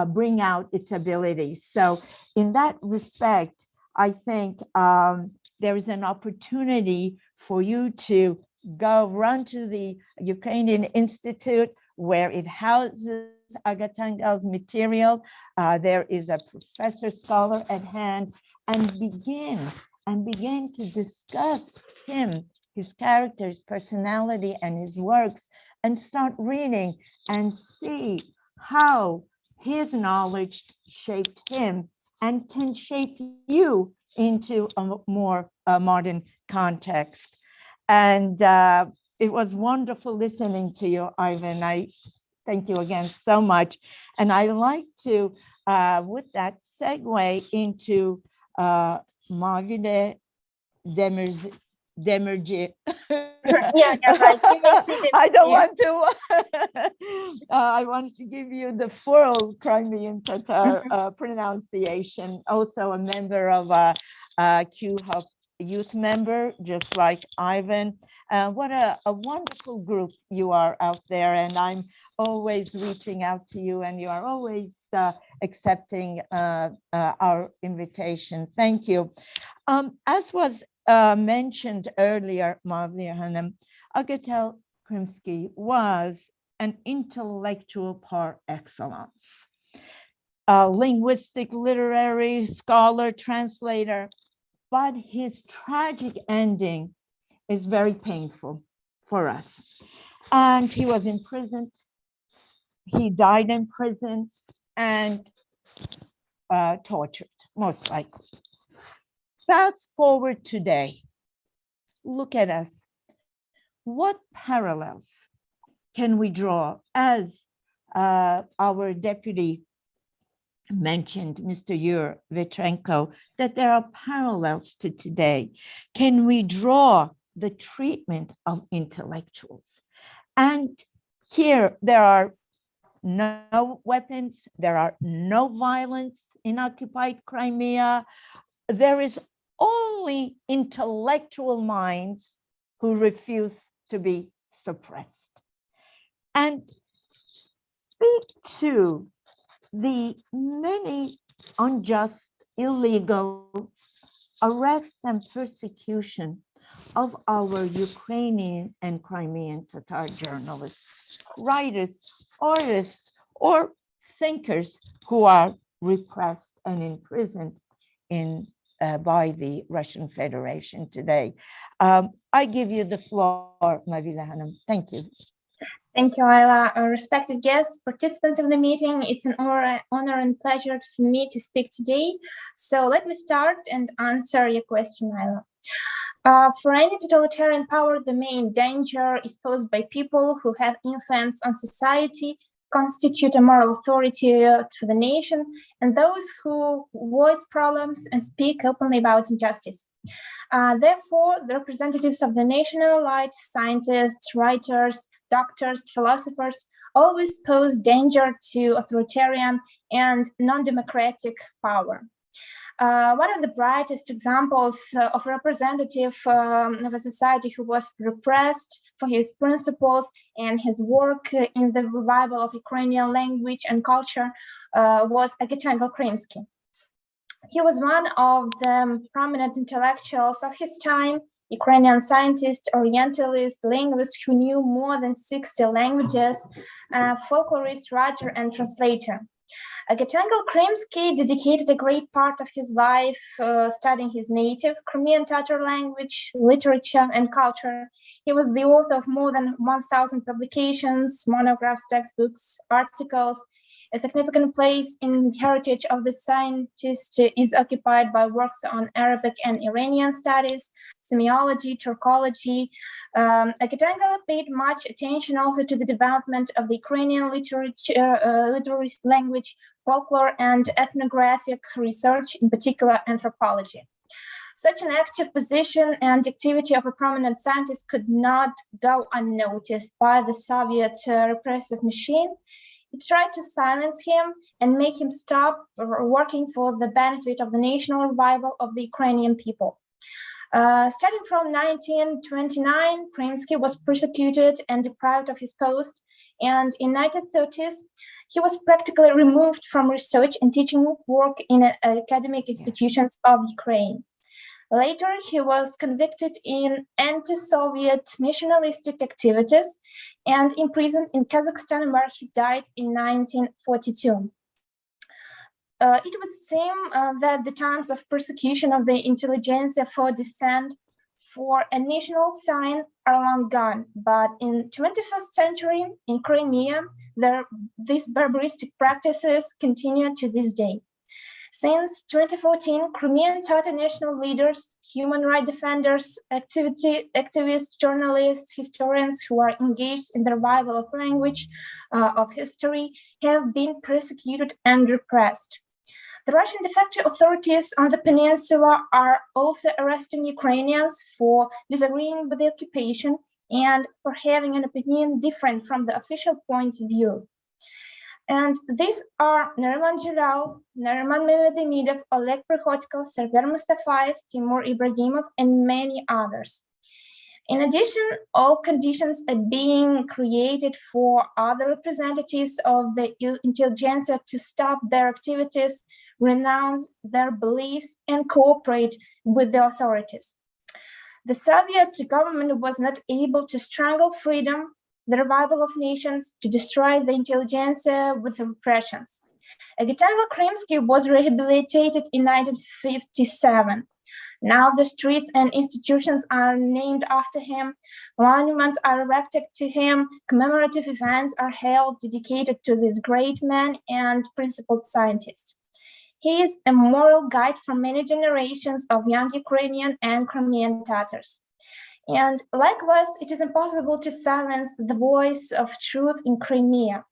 bring out its abilities. So in that respect, I think there is an opportunity for you to run to the Ukrainian Institute, where it houses Agatangel's material. There is a professor scholar at hand, and begin to discuss him, his character, his personality, and his works, and start reading and see how his knowledge shaped him and can shape you into a more modern context. And it was wonderful listening to you, Ivan. I thank you again so much. And I like to, with that, segue into Mavide Demirci. Right. I don't want to. I wanted to give you the full Crimean Tatar pronunciation. Also a member of Q-Hub youth member, just like Ivan. What a wonderful group you are out there, and I'm always reaching out to you, and you are always accepting our invitation. Thank you. As was mentioned earlier, Mavliya Hanım, Agatangel Krymsky was an intellectual par excellence, a linguistic, literary scholar, translator, but his tragic ending is very painful for us. And he was imprisoned he died in prison and tortured, most likely. Fast forward today. Look at us. What parallels can we draw? As our deputy mentioned, Mr. Vitrenko, that there are parallels to today. Can we draw the treatment of intellectuals? And here there are no weapons, there are no violence in occupied Crimea. There is only intellectual minds who refuse to be suppressed. And speak to the many unjust, illegal arrests and persecution of our Ukrainian and Crimean Tatar journalists, writers, artists, or thinkers who are repressed and imprisoned by the Russian Federation today. I give you the floor, Mavila Hanım. Thank you. Thank you, Ayla. Respected guests, participants of the meeting, it's an honor and pleasure for me to speak today. So let me start and answer your question, Ayla. For any totalitarian power, the main danger is posed by people who have influence on society, constitute a moral authority for the nation, and those who voice problems and speak openly about injustice. Therefore, the representatives of the national elite, scientists, writers, doctors, philosophers, always pose danger to authoritarian and non-democratic power. One of the brightest examples of a representative of a society who was repressed for his principles and his work in the revival of Ukrainian language and culture was Agatangel Krymsky. He was one of the prominent intellectuals of his time, Ukrainian scientist, Orientalist, linguist who knew more than 60 languages, folklorist, writer, and translator. Agatangel Krymsky dedicated a great part of his life studying his native Crimean Tatar language, literature, and culture. He was the author of more than 1,000 publications, monographs, textbooks, articles. A significant place in the heritage of the scientist is occupied by works on Arabic and Iranian studies, semiology, Turkology. Agatangel paid much attention also to the development of the Ukrainian literary language, folklore, and ethnographic research, in particular anthropology. Such an active position and activity of a prominent scientist could not go unnoticed by the Soviet repressive machine. It tried to silence him and make him stop working for the benefit of the national revival of the Ukrainian people. Starting from 1929, Krymsky was persecuted and deprived of his post, and in 1930s, he was practically removed from research and teaching work in academic institutions of Ukraine. Later, he was convicted in anti-Soviet nationalistic activities and imprisoned in Kazakhstan, where he died in 1942. It would seem that the times of persecution of the intelligentsia for dissent for a national sign are long gone, but in 21st century in Crimea, these barbaristic practices continue to this day. Since 2014, Crimean Tatar national leaders, human rights defenders, activists, journalists, historians who are engaged in the revival of language, of history, have been persecuted and repressed. The Russian de facto authorities on the peninsula are also arresting Ukrainians for disagreeing with the occupation and for having an opinion different from the official point of view. And these are Nariman Jalal, Nariman Mehmedemidov, Oleg Prikhotko, Server Mustafayev, Timur Ibrahimov, and many others. In addition, all conditions are being created for other representatives of the intelligentsia to stop their activities, renounce their beliefs, and cooperate with the authorities. The Soviet government was not able to strangle freedom, the revival of nations, to destroy the intelligentsia with repressions. Agatangel Krymsky was rehabilitated in 1957. Now the streets and institutions are named after him, monuments are erected to him, commemorative events are held dedicated to this great man and principled scientist. He is a moral guide for many generations of young Ukrainian and Crimean Tatars. And likewise, it is impossible to silence the voice of truth in Crimea.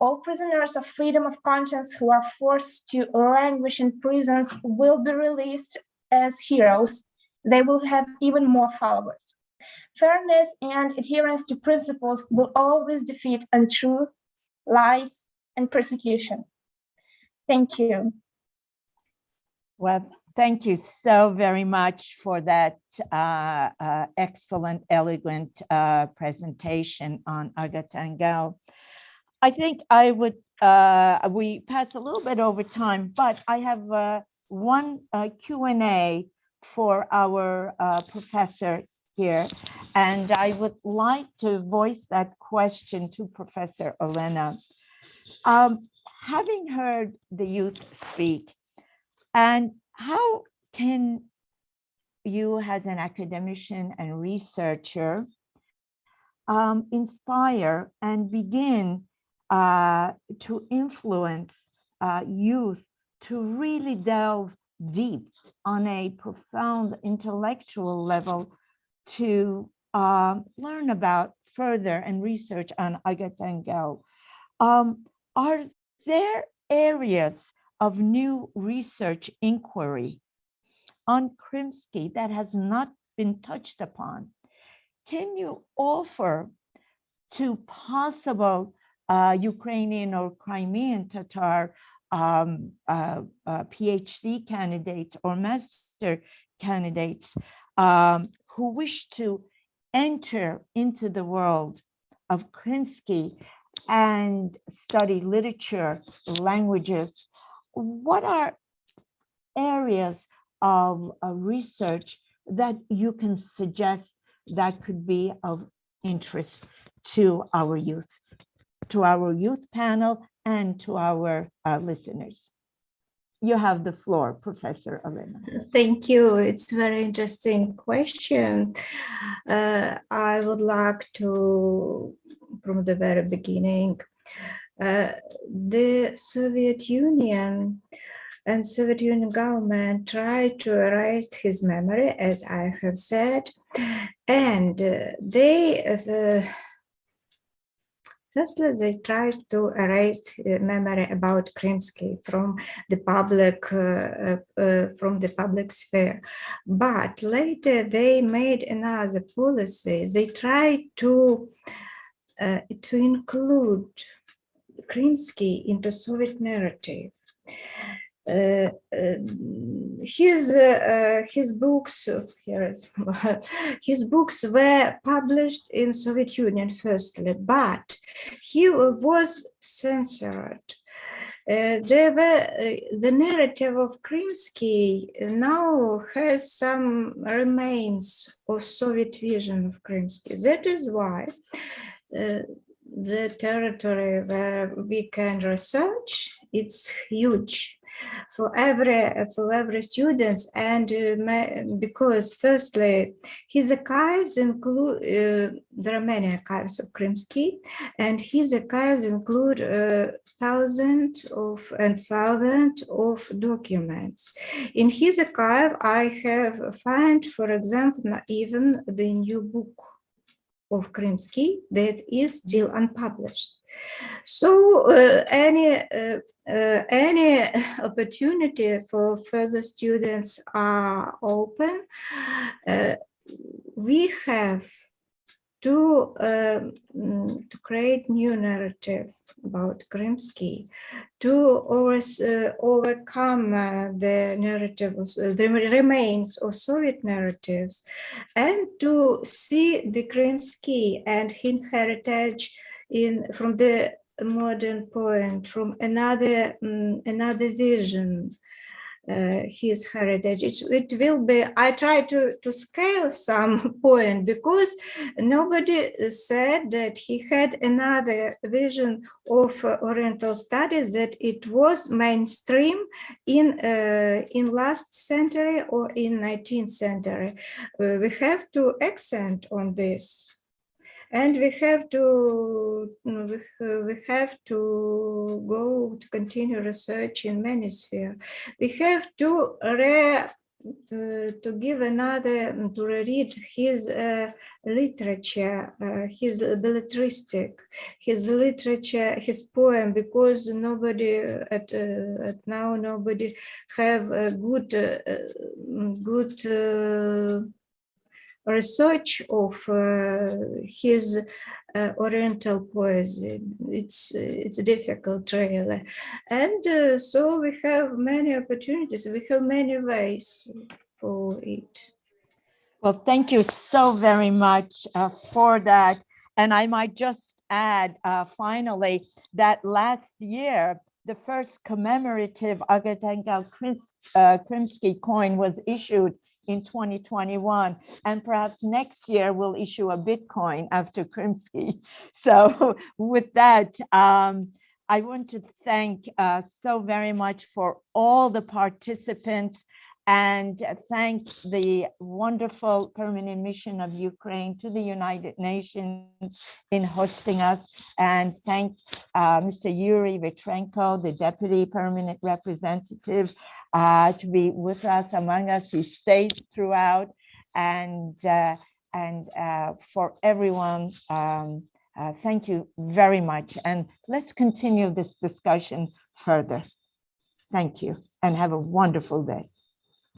All prisoners of freedom of conscience who are forced to languish in prisons will be released as heroes. They will have even more followers. Fairness and adherence to principles will always defeat untruth, lies, and persecution. Thank you. Well, thank you so very much for that excellent, elegant presentation on Agatangel. I think I would, we passed a little bit over time, but I have one Q&A for our professor here. And I would like to voice that question to Professor Elena. Having heard the youth speak, and how can you as an academician and researcher inspire and begin to influence youth to really delve deep on a profound intellectual level to learn about further and research on Agatangel? Are there areas of new research inquiry on Krymsky that has not been touched upon? Can you offer to possible Ukrainian or Crimean Tatar PhD candidates or master candidates who wish to enter into the world of Krymsky and study literature, languages? What are areas of research that you can suggest that could be of interest to our youth panel and to our listeners? You have the floor, Professor Elena. Thank you. It's a very interesting question. I would like to, from the very beginning, the Soviet Union and Soviet Union government tried to erase his memory, as I have said, and firstly, they tried to erase memory about Krymsky from the public sphere. But later they made another policy. They tried to include Krymsky into Soviet narrative. His books were published in Soviet Union firstly, but he was censored. The narrative of Krymsky now has some remains of Soviet vision of Krymsky. That is why the territory where we can research, it's huge for every student, and because firstly his archives include there are many archives of Krymsky, and his archives include thousands of documents. In his archive I have found, for example, even the new book of Krymsky that is still unpublished. So any opportunity for further students are open. We have to create new narrative about Krymsky, to overcome the narrative, the remains of Soviet narratives, and to see the Krymsky and his heritage from the modern point, from another vision. his heritage. It will be, I try to scale some point because nobody said that he had another vision of Oriental studies, that it was mainstream in last century or in 19th century. We have to accent on this. And we have to go to continue research in many spheres. We have to give another, to read his literature, his belletristic, his literature, his poem, because nobody at now nobody have a good research of his Oriental poesy. It's difficult, really, and so we have many opportunities. We have many ways for it. Well, thank you so very much for that. And I might just add finally that last year, the first commemorative Agatangel Krymsky coin was issued in 2021, and perhaps next year we'll issue a Bitcoin after Krymsky. So with that, I want to thank so very much for all the participants, and thank the wonderful permanent mission of Ukraine to the United Nations in hosting us, and thank Mr. Yuri Vitrenko, the Deputy Permanent Representative, to be with us, among us. He stayed throughout, and for everyone, thank you very much. And let's continue this discussion further. Thank you, and have a wonderful day.